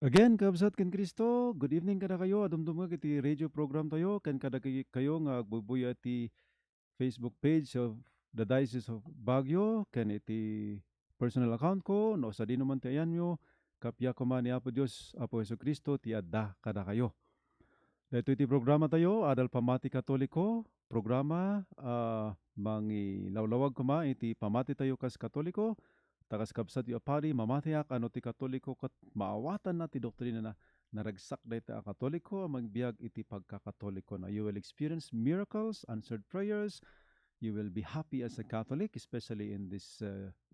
Again, kabsat ken Kristo, good evening kada kayo. Adumdum nga iti radio program tayo. Ken kada kayo nga agbubuya iti Facebook page of the Diocese of Baguio. Ken iti personal account ko, no sa di naman ti ayan nyo, kapya ko man ni Apo Diyos, Apo Jesu Kristo, ti adda kada kayo. Dito iti programa tayo, Adal Pamati Katoliko, programa, mangi lawlawag ko ma, iti pamati tayo kas Katoliko, takas kabsat yu apari, mamatiak, ano ti Katoliko, kat maawatan na ti doktrina na naragsak na iti a Katoliko, magbiag iti pagkakatoliko na. You will experience miracles, answered prayers, you will be happy as a Catholic, especially in this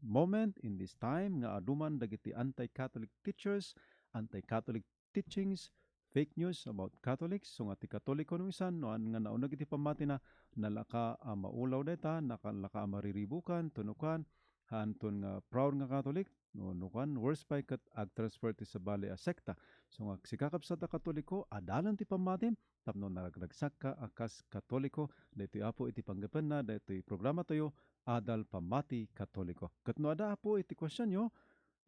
moment, in this time, nga aduman dagiti anti-Catholic teachers, anti-Catholic teachings, fake news about Catholics. So nga ti Katoliko nung isan, no, nga naunag iti pamati na nalaka maulaw deta, nakalaka mariribukan, tunukan, hanton nga proud nga Catholic, no, nukan, worst pa kat ag-transfer ti sa bali a sekta. So nga sikakap sa ta Katoliko, adalan ti pamati, tapno naragragsak ka akas Katoliko, dito apo iti panggapan na, dito programa tayo, Adal Pamati Katoliko. Kat no ada apo iti question nyo,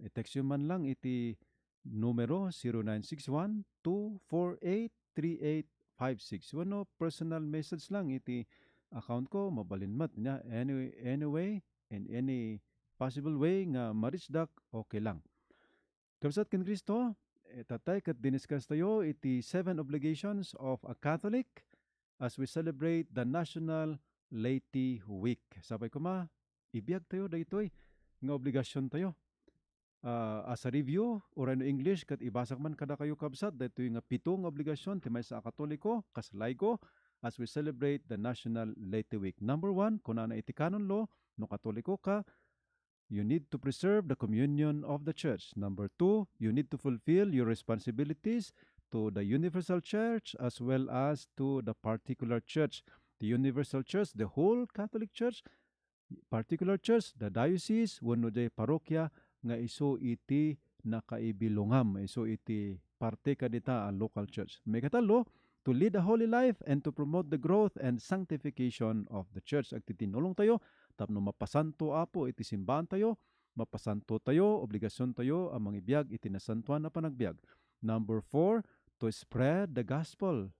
i-text yun man lang iti numero 0961-248-3856. Wano personal message lang iti account ko, mabalinmat niya. Anyway, in any possible way nga marisdak, okay lang. Kapsat ken Kristo, tatay kat diniscuss tayo iti 7 obligations of a Catholic as we celebrate the National Laity Week. Sabay ko ma, ibiyag tayo daytoy nga obligasyon tayo. As a review, or ano English, kat ibasak man kada kayo kabsat, dito yung 7 obligasyon, timay sa Katoliko, kas laigo, as we celebrate the National Laity Week. Number 1, kung na iti canon law, no Katoliko ka, you need to preserve the communion of the church. Number 2, you need to fulfill your responsibilities to the universal church as well as to the particular church. The universal church, the whole Catholic church, particular church, the diocese, wano jay parokya, nga iso iti nakaibilungam, iso iti parte kadita a local church. May katalo, to lead a holy life and to promote the growth and sanctification of the church. Agtitinulong tayo, tapno mapasanto apo iti simbahan tayo, mapasanto tayo, obligasyon tayo, ang mga ibiyag iti nasantuan na panagbiag. Number 4, to spread the gospel,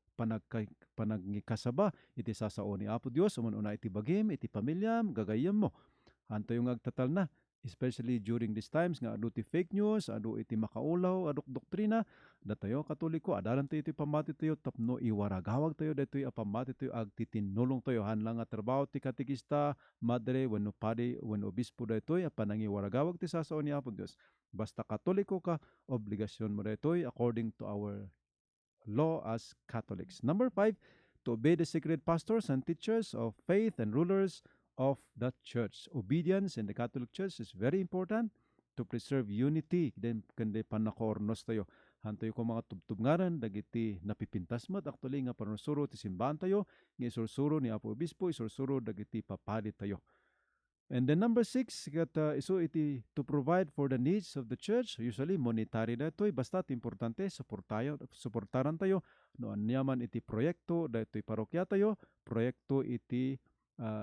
panagkasaba, iti sasao ni Apo Dios, umununa iti bagim, iti pamilyam, gagayam mo. Hanto yung agtatal na, especially during these times nga adu ti fake news, adu iti makaulaw, aduk doktrina, datayo Katoliko, adalan tayo iti pamati tayo, tapno iwaragawag tayo, dato'y apamati tayo, agtitinulong tayo, hanlang at trabaho ti katikista, madre, wano padi, wano obispo dato'y, apanang iwaragawag ti sasao ni Apo Diyos. Basta Katoliko ka, obligasyon mo dato'y according to our law as Catholics. Number 5, to obey the sacred pastors and teachers of faith and rulers of the church. Obedience in the Catholic Church is very important to preserve unity. Then kundi panakornos tayo. Hantoy ko mga tubtubngaran, dagiti napipintas mat, actually nga panursuro ti simbahan tayo, nga isursuro ni Apo Obispo, isursuro dagiti papadi tayo. And then number 6, iso iti to provide for the needs of the church, usually monetary datoy, basta't importante, suportaran tayo, noon niyaman iti proyekto, dato'y parokya tayo, proyekto iti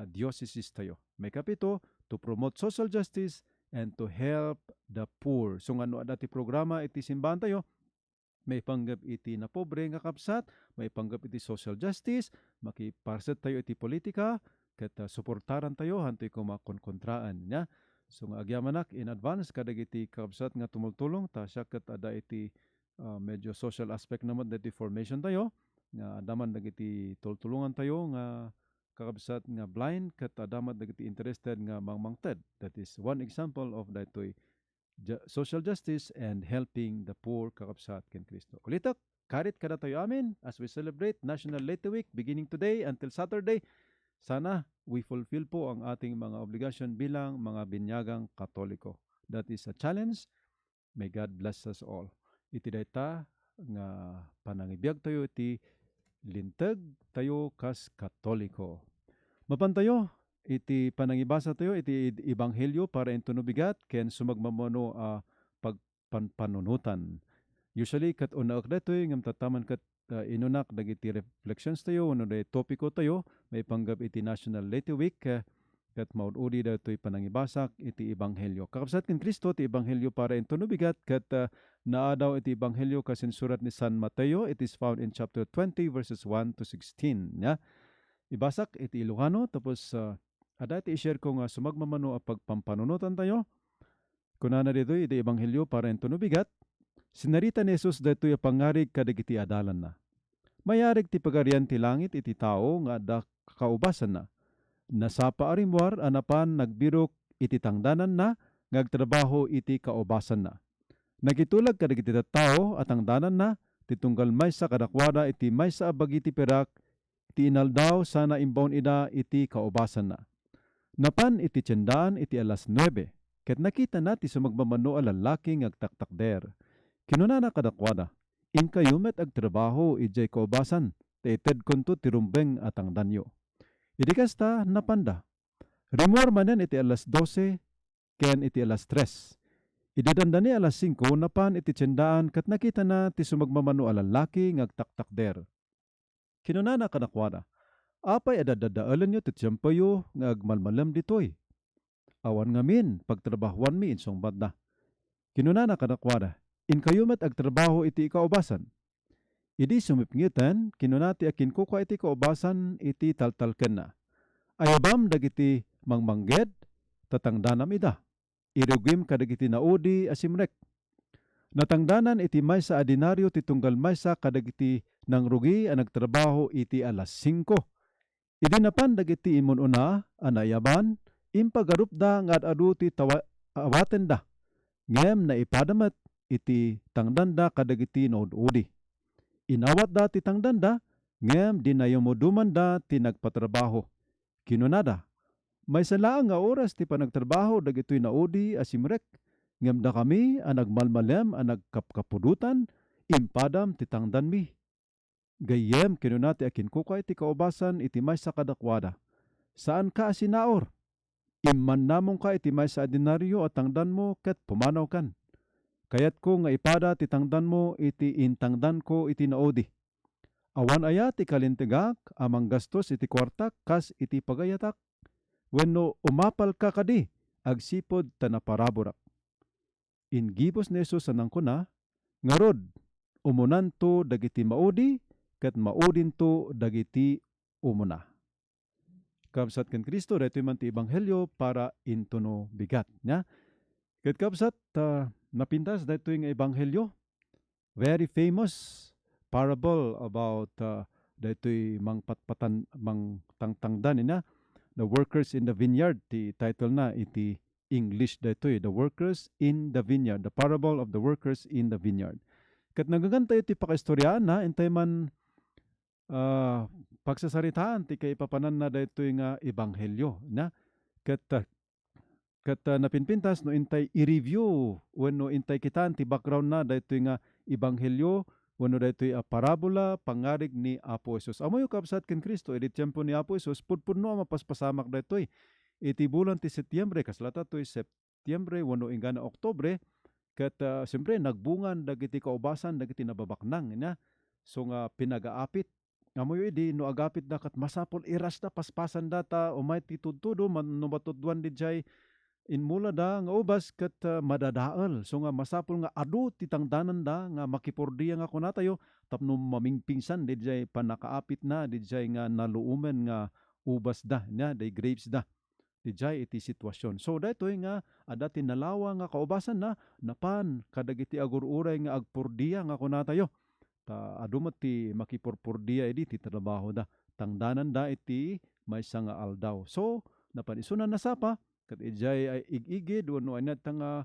diocese tayo. May kapito, to promote social justice and to help the poor. So nga no dati programa iti simbahan tayo, may panggap iti na pobre nga kapsat, may panggap iti social justice, makiparset tayo iti politika, ket suportaran tayo, hantoy ko makonkontraan niya. So nga agyamanak in advance, kadag iti kapsat nga tumultulong, ta siya ket ada iti medyo social aspect naman dati formation tayo, nga adaman dagiti tultulungan tayo, nga kakabsat nga blind kat adamat dagiti interested nga mangmangted. That is one example of daytoy social justice and helping the poor, kakabsat ken Kristo. Ulitok, karit kada tayo amin as we celebrate National Laity Week beginning today until Saturday. Sana we fulfill po ang ating mga obligasyon bilang mga binyagang Katoliko. That is a challenge. May God bless us all. iti dayta nga panangibiyag tayo iti linteg tayo kas Katoliko. Mapantayo iti panangibasa tayo iti ebanghelyo para into bigat ken sumagmamono pagpanunutan. Usually kat unaak daytoy ngam tataman kat inunak dagiti reflections tayo wenno day topiko tayo may panggap iti National Leyte Week kat maud-udi daytoy panangibasak iti ebanghelyo. Kakabsat ken Kristo ti ebanghelyo para into bigat kat naa daw iti ebanghelyo kasin surat ni San Mateo. It is found in chapter 20 verses 1 to 16. Ya. Ibasak iti Ilocano tapos ada iti i-share ko nga sumagmamano a pagpampanunutan tayo. Kunana dito iti ebanghelyo para into bigat. Sinarita ni Jesus daytoy a pangarig kadagiti adalan na. Mayarig ti pagarian ti langit iti tao nga adda kaubasan na. Nasapa arimwar anapan nagbirok iti tangdanan na ngagtrabaho iti kaubasan na. Nagitulag kadagiti tao at tangdanan na titunggal maysa kadakwada iti maysa abagi ti perak ti inaldaw sana imbawon ida iti kaubasan na. Napan iti tiyendaan iti alas 9 ket nakita na ti sumagmamano a lalaki ngagtaktakder. Kinunana kadakwada, in kayo met agtrabaho ijay kaubasan, taited kunto ti rumbeng atang danyo. Idi kasta napanda. Rimor manen iti alas 12 ken iti alas 3. Idadandani alas 5 napan iti tiyendaan ket nakita na ti sumagmamano a lalaki ngagtaktakder. Kinunana kadakwada, apay adadadaalan nyo ti tiyampayo nga agmalmalam ditoy. Awan ngamin pagtrabahuan mi insong badda. Kinunana kadakwada, in kayo met agtrabaho iti kaubasan. Idi sumipngitan, kinunati akin ko ka iti kaubasan iti taltalken na. Ayabam dagiti mangmangged, tatangdanam ida. Irugim kadagiti naudi asimrek. Natangdanan iti maysa a dinaryo ti tunggal maysa kadagiti nang rugi ang nagtrabaho iti alas 5. Idi napan dagiti imon una, anayaban, impagarupda nga adu ti awaten da. Ngem na ipadamat iti tangdanda kadagiti naud-udi. Inawat da ti tangdanda, ngem dinayomoduman da ti nagpatrabaho. Kinunada, may salaang nga oras ti panagtrabaho dagitoy naudi asimrek, ngem da kami ang nagmalmalem ang nagkapkapudutan, impadam ti tangdan mi. Gayem kinunati akin kukay ti kaubasan iti maysa kadakwada. Saan ka asinaor? Imman namong ka iti maysa adinaryo at tangdan mo ket pumanaw kan. Kayat ko nga ipada ti tangdan mo iti intangdan ko iti naodi. Awan aya ti kalintigak amang gastos iti kwartak kas iti pagayatak. Wenno umapal ka kadi agsipod tanaparaburak. Ingibos ni Jesus anang kuna, ngarod umunan to dagiti maudi ket maudin to dagiti umuna. Kabsat ken Kristo daytoy man ti ebanghelyo para into bigat nya. Ket kabsat napintas daytoy nga ebanghelyo, very famous parable about daytoy mangtangtangdan ina, the workers in the vineyard. Ti title na iti English daytoy, the workers in the vineyard, the parable of the workers in the vineyard. Ket nagagantay ti pakaistorya na intay man pagsasaritaan ti kay papanan na daytoy nga ebanghelyo na. Ket napinpintas no intay i-review wenno intay kitaan ti background na daytoy nga ebanghelyo wenno daytoy a parabola pangarig ni Apo Jesus. Amoy kabsat ken Kristo iti tiempo ni Apo Jesus pudpudno a mapaspasamak daytoy iti bulan ti Setyembre kaslata toy Setyembre wenno ingana Oktubre ket siyempre nagbungan dagiti kaubasan dagiti nababaknang ina. So nga pinagaapit amoy idi no agapit da kat masapol iras da paspasan data umay ti tudtudo man no matudwan dijay inmula da nga ubas ket madadael. So nga masapol nga adu ti tangdanan da nga makipurdiya nga kunatayo tapno mamingpingsan dijay panakaapit na dijay nga naluumen nga ubas da nya day grapes da. Dijay iti sitwasyon. So daytoy nga ada ti nalawa nga kaubasan na napan kadagiti agururay nga agpurdiya nga kunatayo. Ta adumat ti makipurpurdiya idi ti trabaho da. Tangdanan da iti maysa nga aldaw. So napanisunan na sapa ket ijay ay igigid wenno anyat nga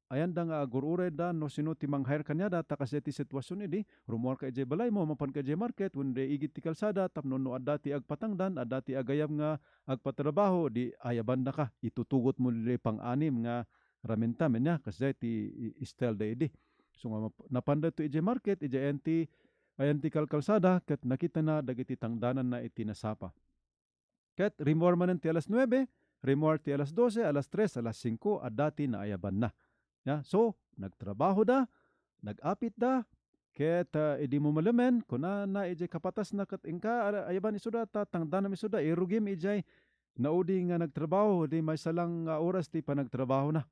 ayan da nga agururay da no sino ti mang-hire kanya da ta kasi ti sitwasyon idi rumor ka ijay balay mo mapan ka ijay market wenno igid ti kalsada tapno no adda ti agpatangdan adda ti agayam nga agpatrabaho di ayaban da ka itutugot mo dili pang-anim nga raminta men nya kasi ti style da idi. So nga napanda to ije market, ije ayanti kalsada, kat nakita na dagiti tangdanan na iti nasapa. Kat rimor manen ti alas 9, rimor ti alas 12, alas 3, alas 5, at dati na ayaban na. Ya, so, nagtrabaho da, nag-apit da, ket idi mo malamen, kuna na ije kapatas na kat ingka, ayaban isuda, tangdanan isuda, irugim ijay, naudi nga nagtrabaho, di may salang oras ti panagtrabaho na.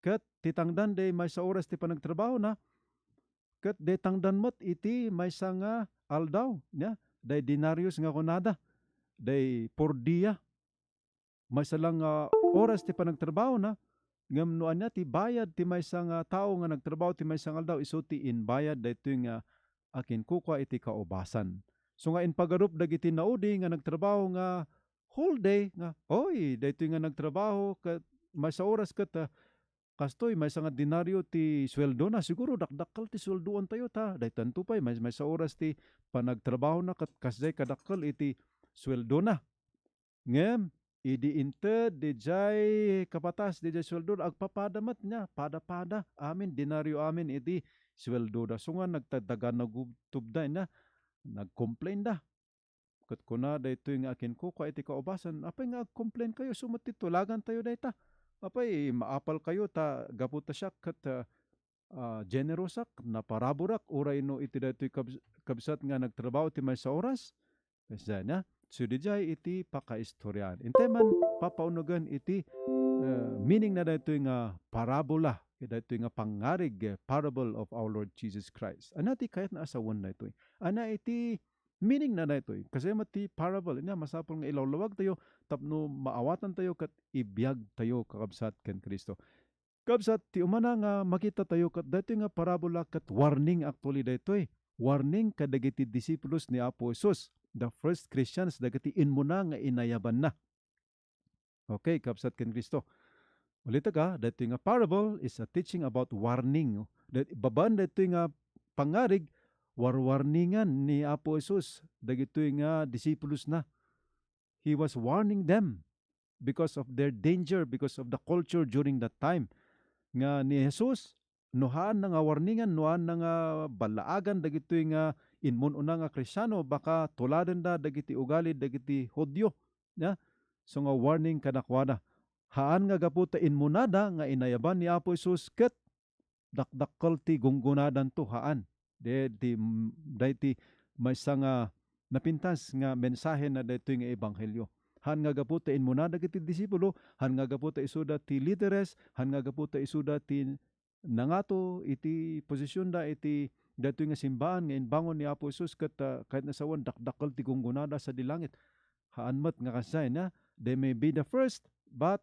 Ket titangdan de may sa oras ti panagtrabaho na, ket de tangdan mat iti may nga aldaw, ya, day denarius nga kunada, day por dia, may salang oras ti panagtrabaho na, ngam noan niya ti bayad ti may nga tao nga nagtrabaho ti may aldaw, iso ti inbayad dayto nga akin kukwa iti kaubasan. So nga in pagarup dagiti naudi nga nagtrabaho nga whole day nga, oy, dayto nga nagtrabaho ket may sa oras ket kastoy may nga denaryo ti sweldo na, siguro dakdakkel ti sweldoan tayo ta, daytan tupay may sa oras ti panagtrabaho na ket kasday kadakkel iti sweldo na. Ngem idi inted dijay kapatas dijay sweldo agpapadamat niya pada amin denaryo amin iti sweldo da. So nga nagtadagan nagtubda niya, nagcomplain da. Ket kuna dayto nga akin ko iti kaubasan, apay nga complain kayo sumati tulagan tayo dayta. Apay maapal kayo ta gaputa siya ket generosak naparaburak uray no iti daytoy kabsat nga nagtrabaho ti may sa oras. Kaya niya, so dijay iti pakaistoryan. Inteman papaunugan iti meaning na daytoy nga parabola, daytoy nga pangarig parable of our Lord Jesus Christ. Ana ti kayat na asawan na itoy. Ana iti meaning na daytoy. Kasi mati parable niya masapol nga ilawlawag tayo tapno maawatan tayo kat ibiyag tayo kakabsat ken Kristo. Kabsat ti umana nga makita tayo kat daytoy nga parabola kat warning actually daytoy. Warning kadagiti disciples ni Apo Jesus. The first Christians dagiti inmuna nga inayaban na. Okay, kabsat ken Kristo. Ulit ka, daytoy nga parable is a teaching about warning. Baban daytoy nga pangarig warningan ni Apo Jesus dagitoy nga disciples na. He was warning them because of their danger, because of the culture during that time. Nga ni Jesus, nohaan na nga warningan, nohaan na nga balaagan dagitoy nga inmununa nga Kristyano, baka tuladen da dagiti ugali dagiti Hudyo. Ya? So nga warning kanakwada. Haan nga gaputa inmunada nga inayaban ni Apo Jesus ket dakdakkel ti gunggunadan to haan. Dayti may nga napintas nga mensahe na daytoy nga ebanghelyo. Han nga gaputa inmuna dagiti disipulo, han nga gaputa isuda ti lideres, han nga gaputa isuda ti nangato iti posisyon da iti daytoy nga simbahan nga inbangon ni Apo Jesus ket kahit nasawan dakdakkel ti gunggunada sa dilangit. Haan met nga kasay na they may be the first but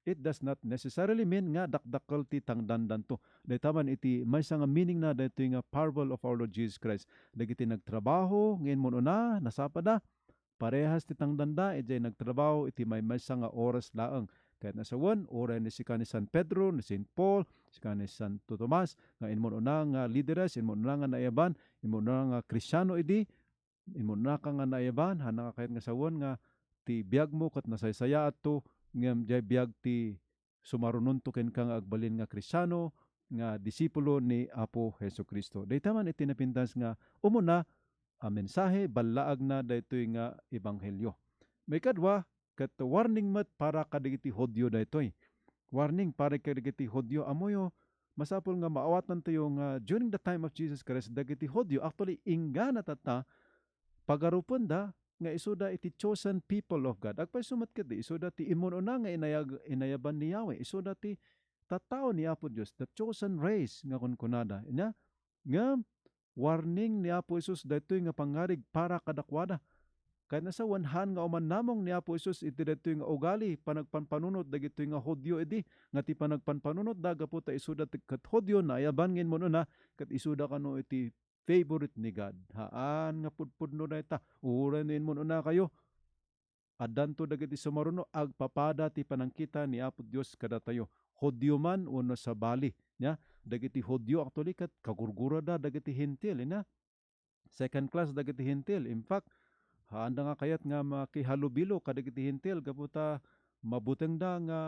it does not necessarily mean nga dakdakkel ti tangdandan to. Daytaman iti may nga meaning na daytoy nga parable of our Lord Jesus Christ. Dagiti nagtrabaho ngayon mo na nasapada parehas ti tangdanda ijay nagtrabaho iti may nga oras laeng. Kahit nasawan oray ni sika ni San Pedro, ni Saint Paul, sika ni Santo Tomas nga inmo na nga lideres, inmo na nga naiyaban, inmo na nga Kristyano idi, inmo na ka nga naiyaban, hana kahit nga sawan nga ti biag mo kat nasaysaya ato ngem jay biag ti sumarunon to ken kang agbalin nga Kristyano nga disipulo ni Apo Hesukristo. Daytaman iti napintas nga umuna a mensahe ballaag na daytoy nga ebanghelyo. May kadwa ket warning met para kadagiti Hudyo daytoy. Warning para kadagiti Hudyo amoyo masapol nga maawatan tayo nga during the time of Jesus Christ dagiti Hudyo actually ingana tata pagarupon da nga isuda iti chosen people of God. Agpay sumat ket isuda ti imununa nga inayaban ni Yahweh. Isuda ti tattao ni Apo Dios, the chosen race nga kunkunada. Nya nga warning ni Apo Jesus daytoy nga pangarig para kadakwada. Kahit nasa wanhan nga uman namong ni Apo Jesus iti daytoy nga ugali panagpanpanunot dagitoy nga Hudyo idi nga ti panagpanpanunot dagapo ta isuda ti ket Hudyo na ayaban ngin mo na ket isuda kano iti favorite ni God. Haan nga pudpudno dayta. Uranin mo na kayo. Adanto dagiti sumaruno agpapada ti panangkita ni Apo Dios kada tayo. Hudyo man uno sa bali. Ya? Dagiti Hudyo actually kat kagurgura da dagiti hintil. Ya? Second class dagiti hintil. In fact, haanda nga kayat nga makihalubilo kadagiti hintil kaputa mabuteng da nga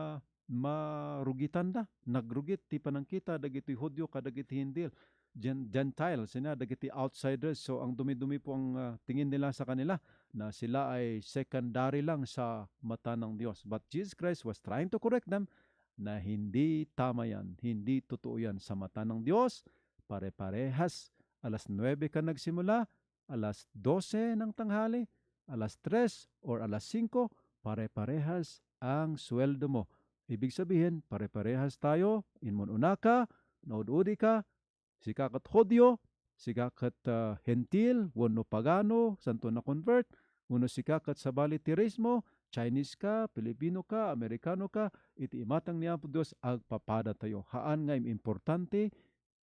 marugitan da. Nagrugit ti panangkita dagiti Hudyo kadagiti Hindil. Gentiles, dagiti outsiders. So ang dumi-dumi po ang tingin nila sa kanila na sila ay secondary lang sa mata ng Diyos. But Jesus Christ was trying to correct them na hindi tama yan, hindi totoo yan sa mata ng Diyos. Pare-parehas, alas 9 ka nagsimula, alas 12 ng tanghali, alas 3 or alas 5, pare-parehas ang sweldo mo. Ibig sabihin, pare-parehas tayo, inmununa ka, naududi ka, sika kat Hodyo, sika kat Hentil, wano Pagano, santo na convert, wano sika kat sabali tirismo, Chinese ka, Pilipino ka, Amerikano ka, iti imatang niya po Diyos agpapada tayo. Haan nga importante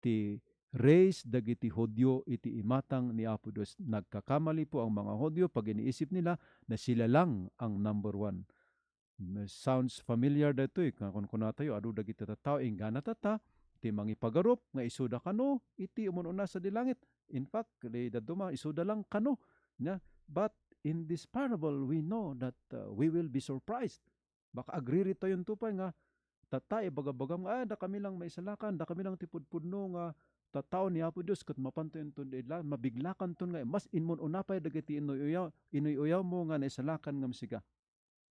ti race dagiti Hodyo iti imatang ni Apo Diyos. Nagkakamali po ang mga Hodyo pag iniisip nila na sila lang ang number one. Sounds familiar dito kung kuna tayo, adu dagiti tataw, ingana tata, ti mangipagarup, nga isuda kano, iti umununa sa dilangit. In fact, daduma, isuda lang kano. But in this parable, we know that we will be surprised. Baka agree rito yung tupay nga, tatay, bagabagam, da kami lang maisalakan, da kami lang tipudpudno nga, tataw ni Apo Diyos, kat mapanto yung tundidla, mabiglakan ton nga, mas inmun unapay dagiti inuyaw mo nga naisalakan nga masiga.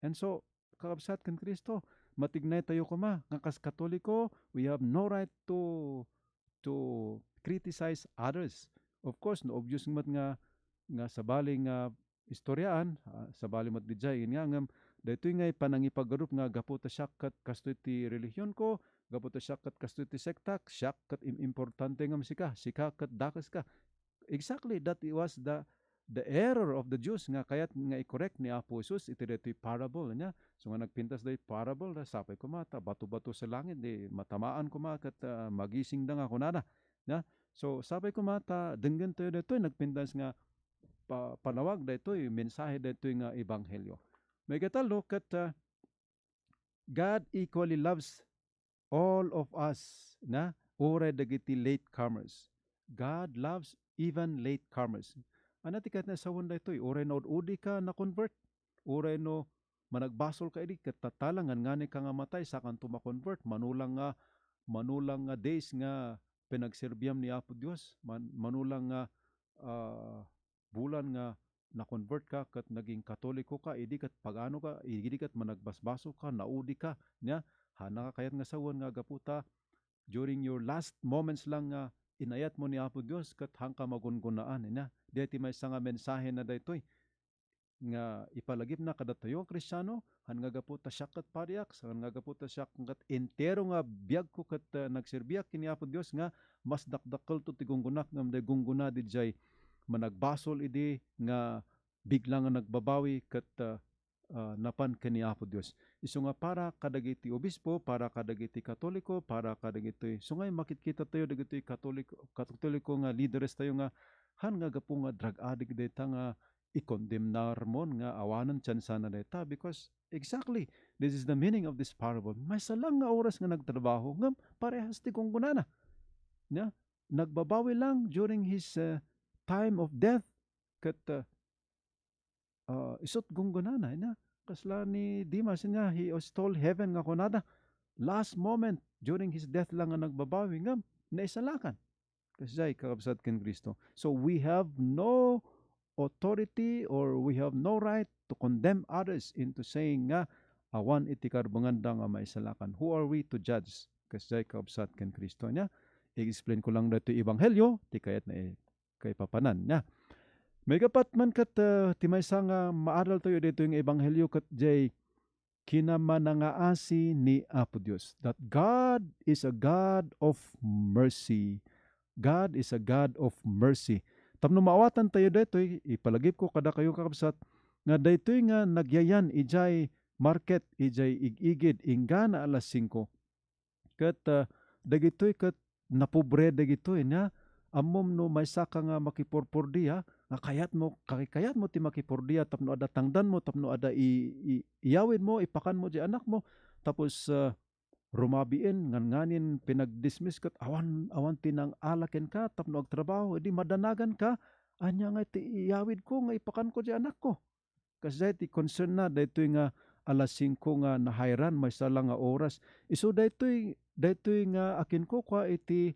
And so, kakabsat kan Kristo, matignay tayo kuma, nga kas Katoliko, we have no right to criticize others. Of course, no obvious nga sabaling istoryaan, sabali mat dijay, nga daytoy ngay panangipagarup nga gaputa siya kat kasto ti relihiyon ko, gaputa siya kat kasto ti sektak, siya kat importante nga sika kat dakas ka. Exactly, that was the error of the Jews nga kayat nga i-correct ni Apo Jesus iti daytoy parable niya. So nga nagpintas day parable, sapay ko mata, bato-bato sa langit, matamaan ko kat magising da nga kunada. So sapay ko mata, denggan tayo daytoy nagpintas nga panawag daytoy mensahe daytoy nga ebanghelyo. May katalo kat God equally loves all of us na ore dagiti latecomers. God loves even latecomers. Anatikat na sawon daytoy ore no udi ka na convert, ore no managbasol ka idi ket tatalangan ngani ka nga matay sakan tuma-convert, manulang nga days nga pinagserbyam ni Apo Dios, manulang nga bulan nga na-convert ka kat naging Katoliko ka, idi kat pagano ka, idi kat managbasbaso ka, naudi ka, hana ka kayat nga sawon nga gaputa during your last moments lang nga inayat mo ni Apo Dios kat hangka magungunaan deti may nga mensahe na daytoy nga ipalagip na kada tayo Kristiyano, han nga gaputa siya kat pariak, han nga gaputa siya kat entero nga biyag ko kat nagserbiak kini Apo Dios nga mas dakdakkel to ti gunggunak ngam de gungguna dijay managbasol idi nga bigla nga nagbabawi kat napan kani Apo Dios. Isu nga para kadagiti obispo, para kadagiti Katoliko, para kadagiti sungay makitkita tayo dagiti Katoliko nga leaders tayo nga han nga gapu nga drug addict deta nga i-condemnar mon nga awanan tiyan sana deta because exactly this is the meaning of this parable. May salang nga oras nga nagtrabaho ngam parehas ti gunggunana. Nagbabawi lang during his time of death kat isot gunggunana kasla ni Dimas nga he was told heaven nga kunada last moment during his death lang nga nagbabawi ngam naisalakan kasay kakabsat ken Kristo. So we have no authority or we have no right to condemn others into saying nga awan iti karbanganda nga maisalakan. Who are we to judge? Kasay kakabsat ken Kristo niya. I-explain ko lang dito ebanghelyo ti kayat na kay papanan niya. May kapat man kat timaysa nga maaral tayo dito yung ebanghelyo kat jay kinamanangaasi ni Apo Dios. That God is a God of mercy. God is a God of mercy. Tapno maawatan tayo dito, ipalagip ko kada kayo kakabsat, nga dito nga nagyayan ijay market, ijay igigid, ingana alas 5. Kat dagitoy kat napobre dagitoy na, amom no may saka nga makipurpurdiya, nga kayat mo ti makipurdiya, tapno ada tangdan mo, tapno ada iyawin mo, ipakan mo di anak mo, tapos rumabiin nganin pinagdismiss kat awan tinang alaken ka tapno agtrabaho edi madanagan ka anya nga ti iyawid ko nga ipakan ko di anak ko kasi ti concern na daytoy nga alas 5 nga nahayran may sala nga oras. Isu daytoy nga akin ko kwa iti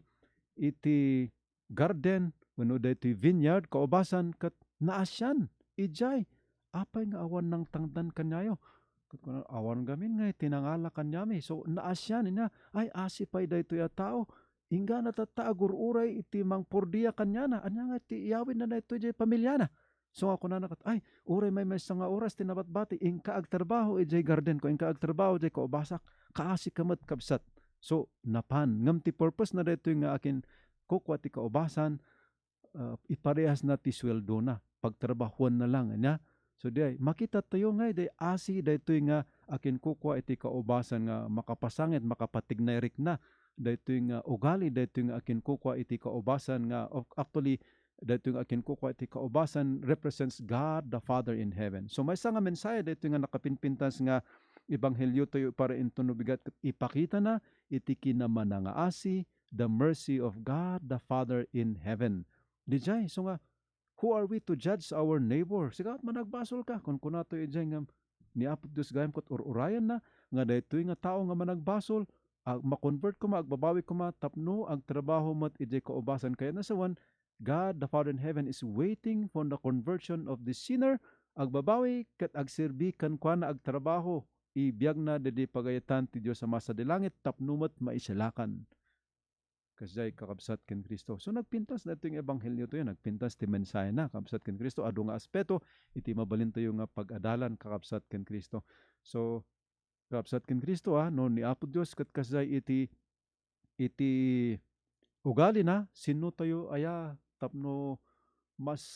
garden wenno daytoy vineyard kaubasan ket naasyan ijay apay nga awan nang tangdan kanyayo. Ket kuno awan gamin nga tinangala kanyami. So naasyan niya ay asipay daytoy a tao. Ingga natatagur uray iti mangpordiya kanyana. Anya nga iti iyawin na daytoy jay pamilyana. So ako na nakat, ay, uray may nga oras tinabatbati, ingka agtrabaho ijay garden ko, ingka agtrabaho ijay kaubasak, kaasi kamat kabsat. So napan, ngam ti purpose na daytoy nga akin kukwa ti kaubasan, iparehas na ti sweldo na, pagtrabahuan na lang, anya. So di makita tayo nga, di asi daytoy nga akin kukwa iti kaubasan nga makapasangit, makapatignayrik na, daytoy nga ugali, daytoy nga akin kukwa iti kaubasan nga actually daytoy nga akin kukwa iti kaubasan represents God the Father in heaven. So may nga mensahe daytoy nga nakapinpintas nga ebanghelyo tayo para intunubigat ipakita na iti kinaman nga asi the mercy of God the Father in heaven. Dijay so nga who are we to judge our neighbor? Sigat managbasol ka kun kunato ijay nga ni Apo Dios gayam kot urayan na nga daytoy nga tao nga managbasol ma-convert ko agbabawi ko tapno agtrabaho mat ijay kaubasan kaya nasawan God the Father in heaven is waiting for the conversion of the sinner agbabawi ket agserbi kan kuana agtrabaho ibiyag na dedi pagayatan ti Dios sa masa di langit tapno mat maisalakan kasay kakabsat ken Kristo. So nagpintas na yung ebanghelyo to yun, nagpintas ti mensahe na kakabsat ken Kristo adu nga aspeto iti mabalin tayo nga pag-adalan kakabsat ken Kristo. So kakabsat ken Kristo no ni Apo Dios ket kasay iti ugali na sino tayo aya tapno mas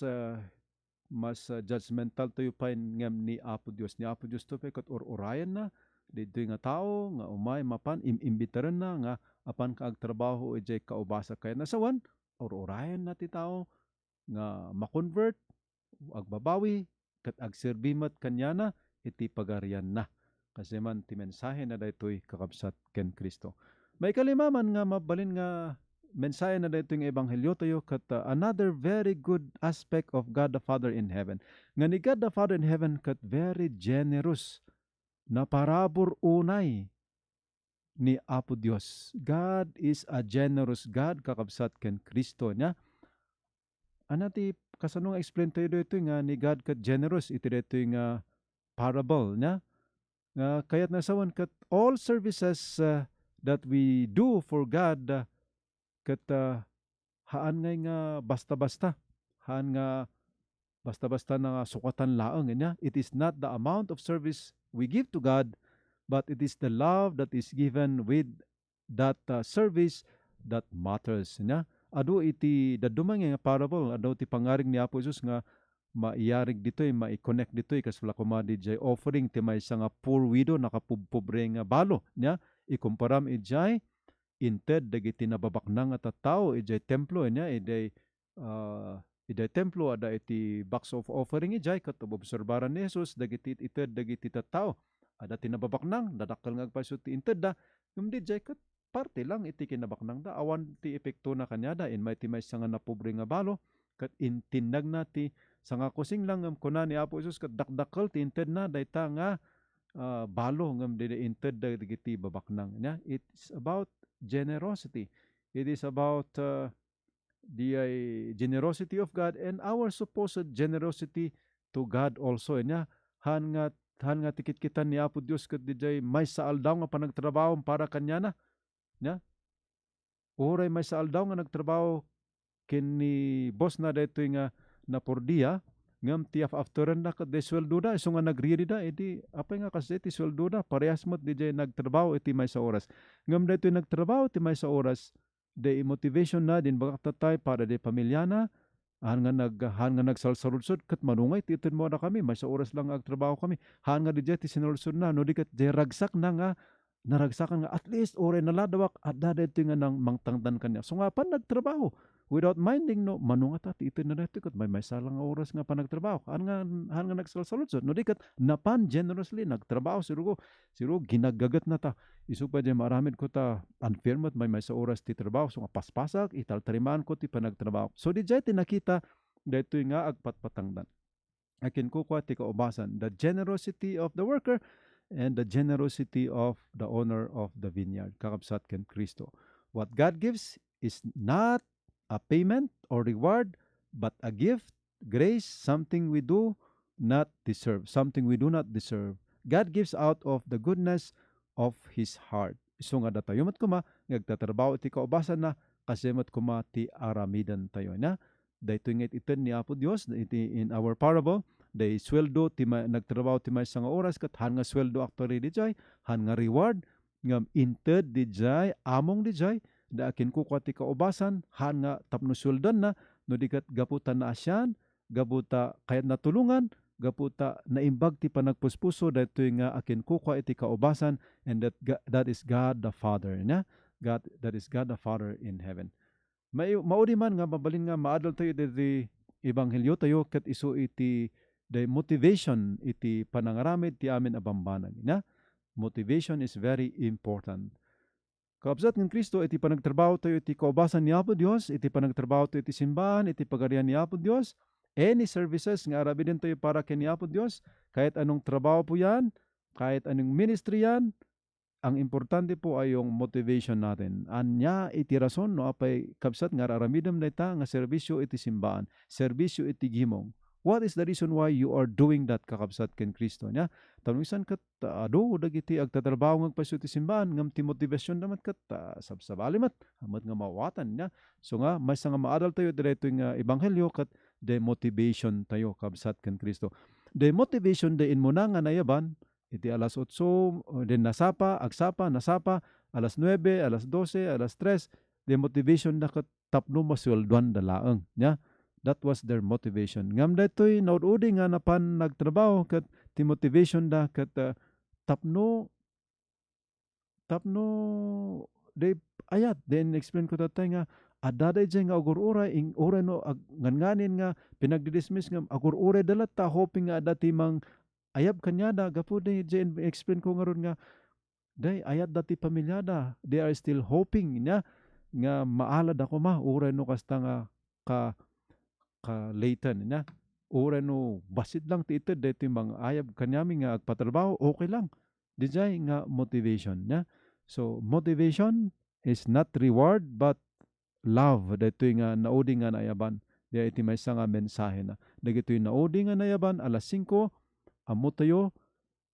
judgmental tayo pa ngem ni Apo Dios. Ni Apo Dios to pa ket urayan na dito nga tao nga umay mapan imbitaran na nga apan kaagtrabaho ijay kaubasa kaya nasawan urayan na ti tao nga makonvert agbabawi ket agserbimat kanyana iti pagarian na. Kasi man ti mensahe na daytoy kakabsat ken Kristo. May kalimaman nga mabalin nga mensahe na daytoy nga ebanghelyo tayo ket another very good aspect of God the Father in heaven. Nga ni God the Father in heaven ket very generous na parabor unay ni Apo Dios. God is a generous God kakabsat ken Kristo nya. Anati kasanong explain tayo daytoy nga ni God ket generous iti daytoy nga parable nya. Kaya't nasawan kat all services that we do for God kat haan nga basta-basta na sukatan laeng niya. It is not the amount of service we give to God, but it is the love that is given with that service that matters niya. Ado iti dadumang nga parable, ado ti pangaring ni Apo Jesus nga maiyarig ditoy, mai-connect ditoy kas wala kumadi jay offering ti may nga poor widow nakapubpobre nga balo nya ikumparam ijay inted dagiti nababaknang at tao ijay templo nya iday templo ada iti box of offering ijay ket obserbaran ni Jesus dagiti ited dagiti tao ada tinababaknang dadakkel nga agpaso ti inted da ngem dijay ket parte lang iti kinabaknang da awan ti epekto na kanyada in may ti may nga napobre nga balo ket intindag na ti sanga kusing lang ngam kuna ni Apo Jesus ket dakdakkel ti inted na dayta nga balo ngam dili inted dagiti babaknang nya. It's about generosity. It is about the generosity of God and our supposed generosity to God also nya. Han nga tikit-kitan ni Apo Dios ket dijay may saaldaw nga panagtrabaho para kanyana nya. Oray may saaldaw nga nagtrabaho ken ni boss na daytoy nga na por dia ngam ti afteran na ket sweldo da iso nga nagriri da edi apay nga kasi ti sweldo da parehas met dijay nagtrabaho iti may sa oras ngam daytoy nagtrabaho ti may sa oras de motivation na din bagatatay para de pamilyana han nga nagsalsaludsod ket manungay ti iten mo na kami may sa oras lang agtrabaho kami han nga dijay ti sinulsod na no di ket ragsak na nga naragsakan nga at least oray naladawak at dito nga nang mangtangdan kanya. So nga pan nagtrabaho without minding no manungat at ito na dito kat may salang oras nga pa nagtrabaho. Han nga nagsalsaludsod no di kat napan generously nagtrabaho sirugo ginagagat na ta. Isu pa dyan maramid ko ta unfair mat may sa oras ti trabaho. So nga paspasak italtarimaan ko ti panagtrabaho. So di jay tinakita dito nga agpatpatangdan. Akin ko kwa ti kaubasan the generosity of the worker and the generosity of the owner of the vineyard, kakabsat ken Kristo. What God gives is not a payment or reward, but a gift, grace, something we do not deserve, something we do not deserve. God gives out of the goodness of His heart. So nga datayo mat kuma, ngagtatrabaho iti kaubasan na, kasi mat kuma ti aramidan tayo na. Dahito ngit iten ni Apo Dios, iti in our parable, day sweldo, nagtrabaho ti may nga oras, kat han nga sweldo actually di jay, han nga reward, ngam inted di jay, among di jay, da akin kukwa ti kaubasan, han nga tapno sweldan na, no di kat gaputan na asyan, gaputa kayat natulungan, gaputa naimbag ti panagpuspuso dahito nga akin kukwa iti kaubasan, and that is God the Father na, that is God the Father in heaven. Maudi man nga mabalin nga maadol tayo iti ebanghelyo tayo ket isu iti the motivation iti panangaramid ti amin abambanag na. Motivation is very important. Kaabsat ng Kristo iti panagtrabaho tayo iti kaubasan ni Apo Dios, iti panagtrabaho tayo iti simbahan, iti pagarian ni Apo Dios, any services nga arabidin tayo para kay ni Apo Dios, kahit anong trabaho po yan, kahit anong ministry yan, ang importante po ay yung motivation natin. Anya iti rason no apay kabsat nga aramidem dayta nga serbisyo iti simbahan, serbisyo iti gimong. What is the reason why you are doing that kakabsat ken Kristo nya? Tanuisan ket adu dagiti agtatrabaho nga pasu iti simbahan ngam ti motivasyon damat ket sabsabalimat amat nga mawatan nya. So nga mas nga maadal tayo direto nga ebanghelyo ket the motivation tayo kabsat ken Kristo. The motivation de in muna nga nayaban iti alas 8, din nasapa, nasapa, alas 9, alas 12, alas 3, the motivation na kat tapno masweldoan dalaeng, nya? That was their motivation. Ngam daytoy naududi nga napan nagtrabaho kat ti motivation da kat tapno de ayat then explain ko tatay nga adaday jay nga agur-uray ing uray no nganganin nga pinagdidismiss nga agur-uray dalat ta hoping nga adati mang ayab kanyada gapo day jay explain ko nga ron nga day ayat dati pamilyada they are still hoping nya nga maalad ako ma uray no kasta nga ka layton nya uray no basit lang ti ited daytoy mang ayab kanyami nga agpatrabaho okay lang di jay nga motivation nya. So motivation is not reward but love daytoy nga naudi nga nayaban di iti maysa nga mensahe na dagitoy naudi nga nayaban alas 5 amo tayo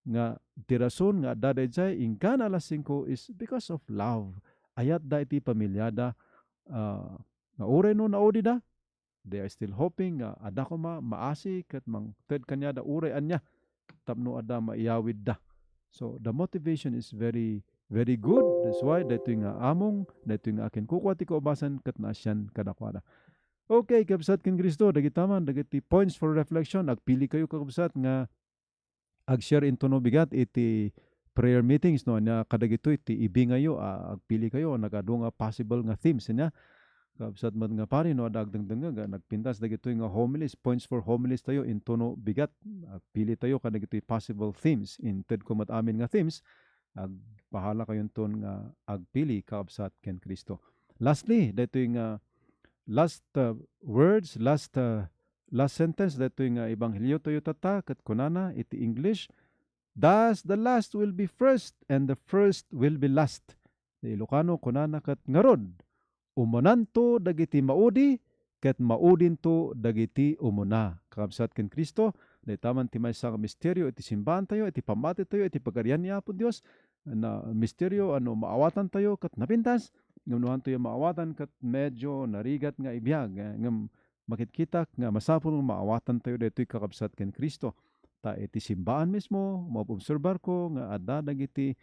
nga tirason nga daday jay ingkan alas 5 is because of love. Ayat da iti pamilyada nga uray no naudi da they are still hoping nga ada ko maasi ket mang ted kanya da uray anya tapno ada maiyawid da. So the motivation is very very good. That's why daytoy nga among daytoy nga akin kukwa ti kaubasan ket naasyan kadakwada. Okay, kabsat ken Kristo dagitaman dagiti points for reflection. Agpili kayo kabsat nga ag-share into no bigat iti prayer meetings no nya kadagito iti ibingayo agpili kayo nagadu nga possible nga themes nya kabsat man nga pari no dagdangdang nga nagpintas dagito nga homilies points for homilies tayo into no bigat agpili tayo kadagito possible themes inted ko mat amin nga themes agpahala kayon ton nga agpili kabsat ken Kristo. Lastly daytoy nga last words last sentence daytoy nga ebanghelyo tayo tata ket kunana iti English, thus the last will be first and the first will be last. Di Ilocano kunana ket ngarod umonanto dagiti maudi ket maudin to dagiti umuna. Kakabsat ken Kristo daytaman ti maysa nga misteryo iti simbahan tayo iti pamati tayo iti pagarian ni Apo Dios na misteryo ano maawatan tayo ket napintas ngam tayo maawatan ket medyo narigat nga ibiyag ngam makikita nga masapul nga maawatan tayo daytoy kakabsat ken Kristo. Ta iti simbahan mismo maobserbar ko nga adda dagiti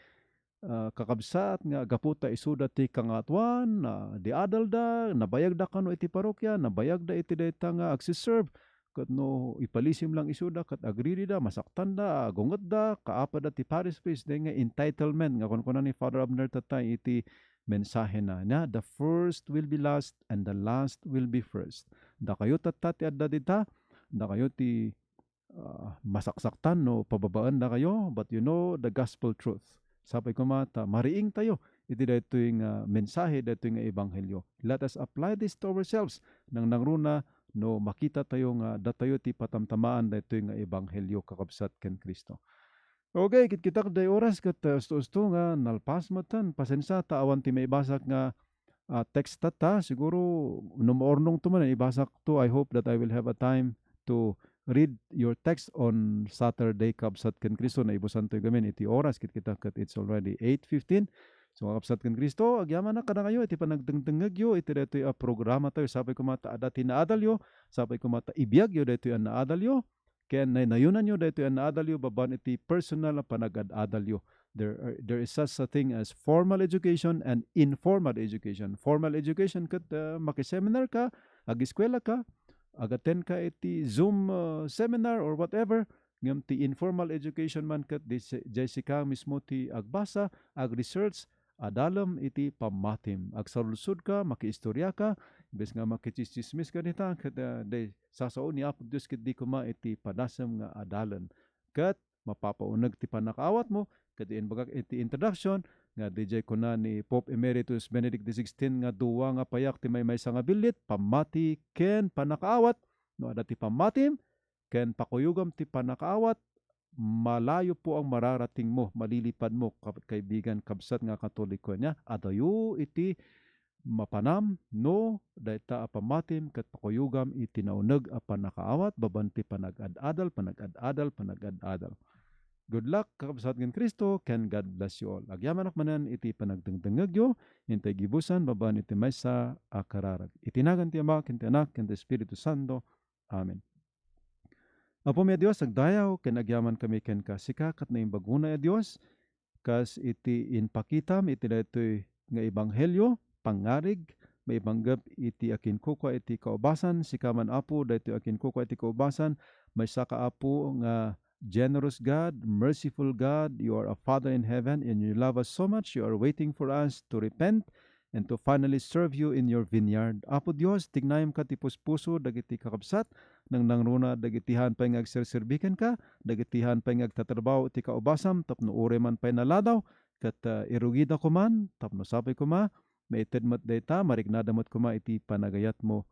kakabsat nga gaputa isuda ti kangatuan di adal da nabayag da kano iti parokya nabayag da iti dayta nga agsiserve ket no ipalisim lang isuda ket agriri da masaktan da agunget da kaapa da ti parish priest day nga entitlement nga kuno ni Father Abner tatay iti mensahe na the first will be last and the last will be first. Da kayo tatati adda dita da kayo ti masaksaktan no pababaan da kayo but you know the gospel truth. Sapay ko mata, mariing tayo. Iti daytoy nga mensahe, daytoy nga ebanghelyo. Let us apply this to ourselves. Nang nangruna, no makita tayo nga datayo ti patamtamaan daytoy nga ebanghelyo kakabsat ken Kristo. Okay, kita day oras kat usto-usto nga nalpas matan. Pasensa ta awan ti maibasak nga text ta siguro ornong to man ibasak to. I hope that I will have a time to read your text on Saturday kabsat ken Kristo na ibusan to gamin iti oras kita kat it's already 8:15. So kabsat ken Kristo agyaman na kada kayo iti panagdengdengeg yo iti daytoy a programa tayo sapay ko mata adati naadal yo sapay ko mata ibiyag yo daytoy an naadal yo ken nayunan yo daytoy an naadal yo baban iti personal na panagad-adal yo. There is such a thing as formal education and informal education. Formal education kat makiseminar ka, ag-eskwela ka, agaten ka iti Zoom seminar or whatever. Ngam ti informal education man kat Jessica mismo ti agbasa, ag-research, adalam iti pamatim. Agsalusod ka, makiistorya ka, bes nga makichismis ka nita, kat sasaon ni Apo Diyos kat di kuma iti padasam nga adalan. Kat mapapaunag ti panakaawat mo, kat iti introduction, nga DJ ko na ni Pope Emeritus Benedict XVI nga duwa nga payak ti may nga bilit, pamati ken panakaawat, no ada ti pamatim, ken pakuyugam ti panakaawat, malayo po ang mararating mo, malilipad mo, kaibigan kabsat nga Katoliko niya, adayo iti mapanam, no, dayta apamatim, kat pakuyugam iti naunag a panakaawat, babanti panagad-adal. Good luck, kakabsat ng Kristo, can God bless you all. Agyaman akmanan iti panagdengdengeg yo, intay gibusan, baban iti maysa akararag. Itinagan ti Ama, ken ti Anak, ken ti Espiritu Santo. Amen. Apo mi Dios, agdayaw, ken agyaman kami ken kasika, kat na imbaguna Dios, kas iti inpakitam, iti daytoy nga ebanghelyo, pangarig, maibanggap iti akin kukwa iti kaubasan, sikaman Apo, daytoy akin kukwa iti kaubasan, may saka Apo nga generous God, merciful God, you are a Father in heaven and you love us so much. You are waiting for us to repent and to finally serve you in your vineyard. Apo Dios, tignayam ka ti puspuso, dagiti kakabsat, nang nangruna, dagitihan pa yung agserserbikan ka, dagitihan pa yung agtatrabaho ti kaubasam, tapno ure man pa naladaw, kat irugida ko man, tapno sapay ko ma, maitedmat data, marignadamat ko ma, iti panagayat mo,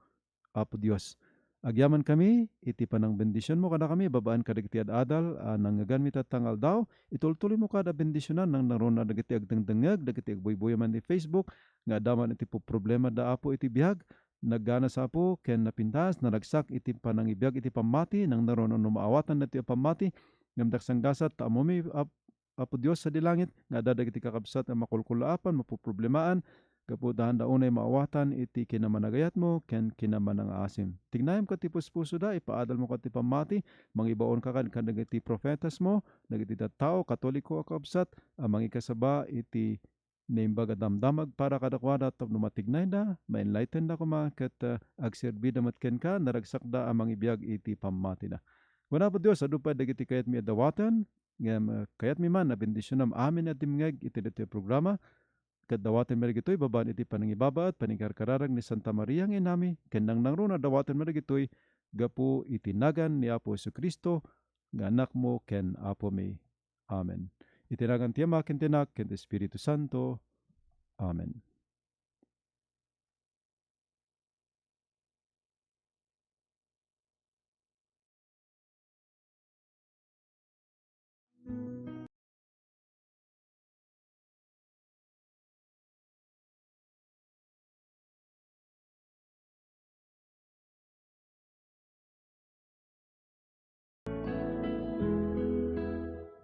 Apo Dios. Agyaman kami, iti panang bendisyon mo kada kami, babaan ka dagiti adal, nangagan mi tatangal daw, itultuloy mo kada bendisyonan, nang naroon na dagiti agdengdengeg, dagiti agboy-boy man di Facebook, nga daman iti po problema da Apo iti bihag, naggana sa Apo, ken napintas, naragsak iti panang ibiyag iti pamati, nang naroon na maawatan na iti pamati, ngamdak sanggasat, taamo mi Apo Dios sa dilangit, nga dadagiti kakabsat ang makulkulaapan, mapuproblemaan, kapudahan daunay maawatan iti kinamanagayat mo ken kinamanang asim. Tignayam ka ti puspuso da, ipaadal mo ka ti pamati, mangibaon ka kan dagiti profetas mo, dagiti tao, Katoliko akabsat, amang ikasaba iti naimbag damdamag para kadakwada tapno matignay da, ma-enlighten da kuma ket agserbi da matken ka, naragsak da amang ibiyag iti pamati da. Wana po Dios, adu pa dagiti kayat mi adawatan, ngem kayat mi man na bendisyonam amin at dimngeg iti dito programa, ket dawaten merigitoy baban iti panangibabaat panikarkararag ni Santa Maria ng inami ken nang nangruna dawaten merigitoy gapu iti nagan ni Apo Jesucristo nga anak mo ken Apo mi. Amen. Itinagan ti Ama ken ti Anak ken ti Espiritu Santo. Amen.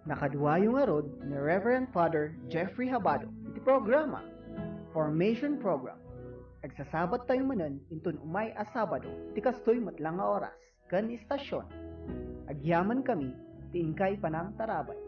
Nakaduwayo nga rod ni Reverend Father Jeffrey Habado iti programa Formation Program. Agsasabat tayo manen intun umay a Sabado ti kastoy matlang nga oras kan istasyon. Agyaman kami ti ingkay panang tarabay.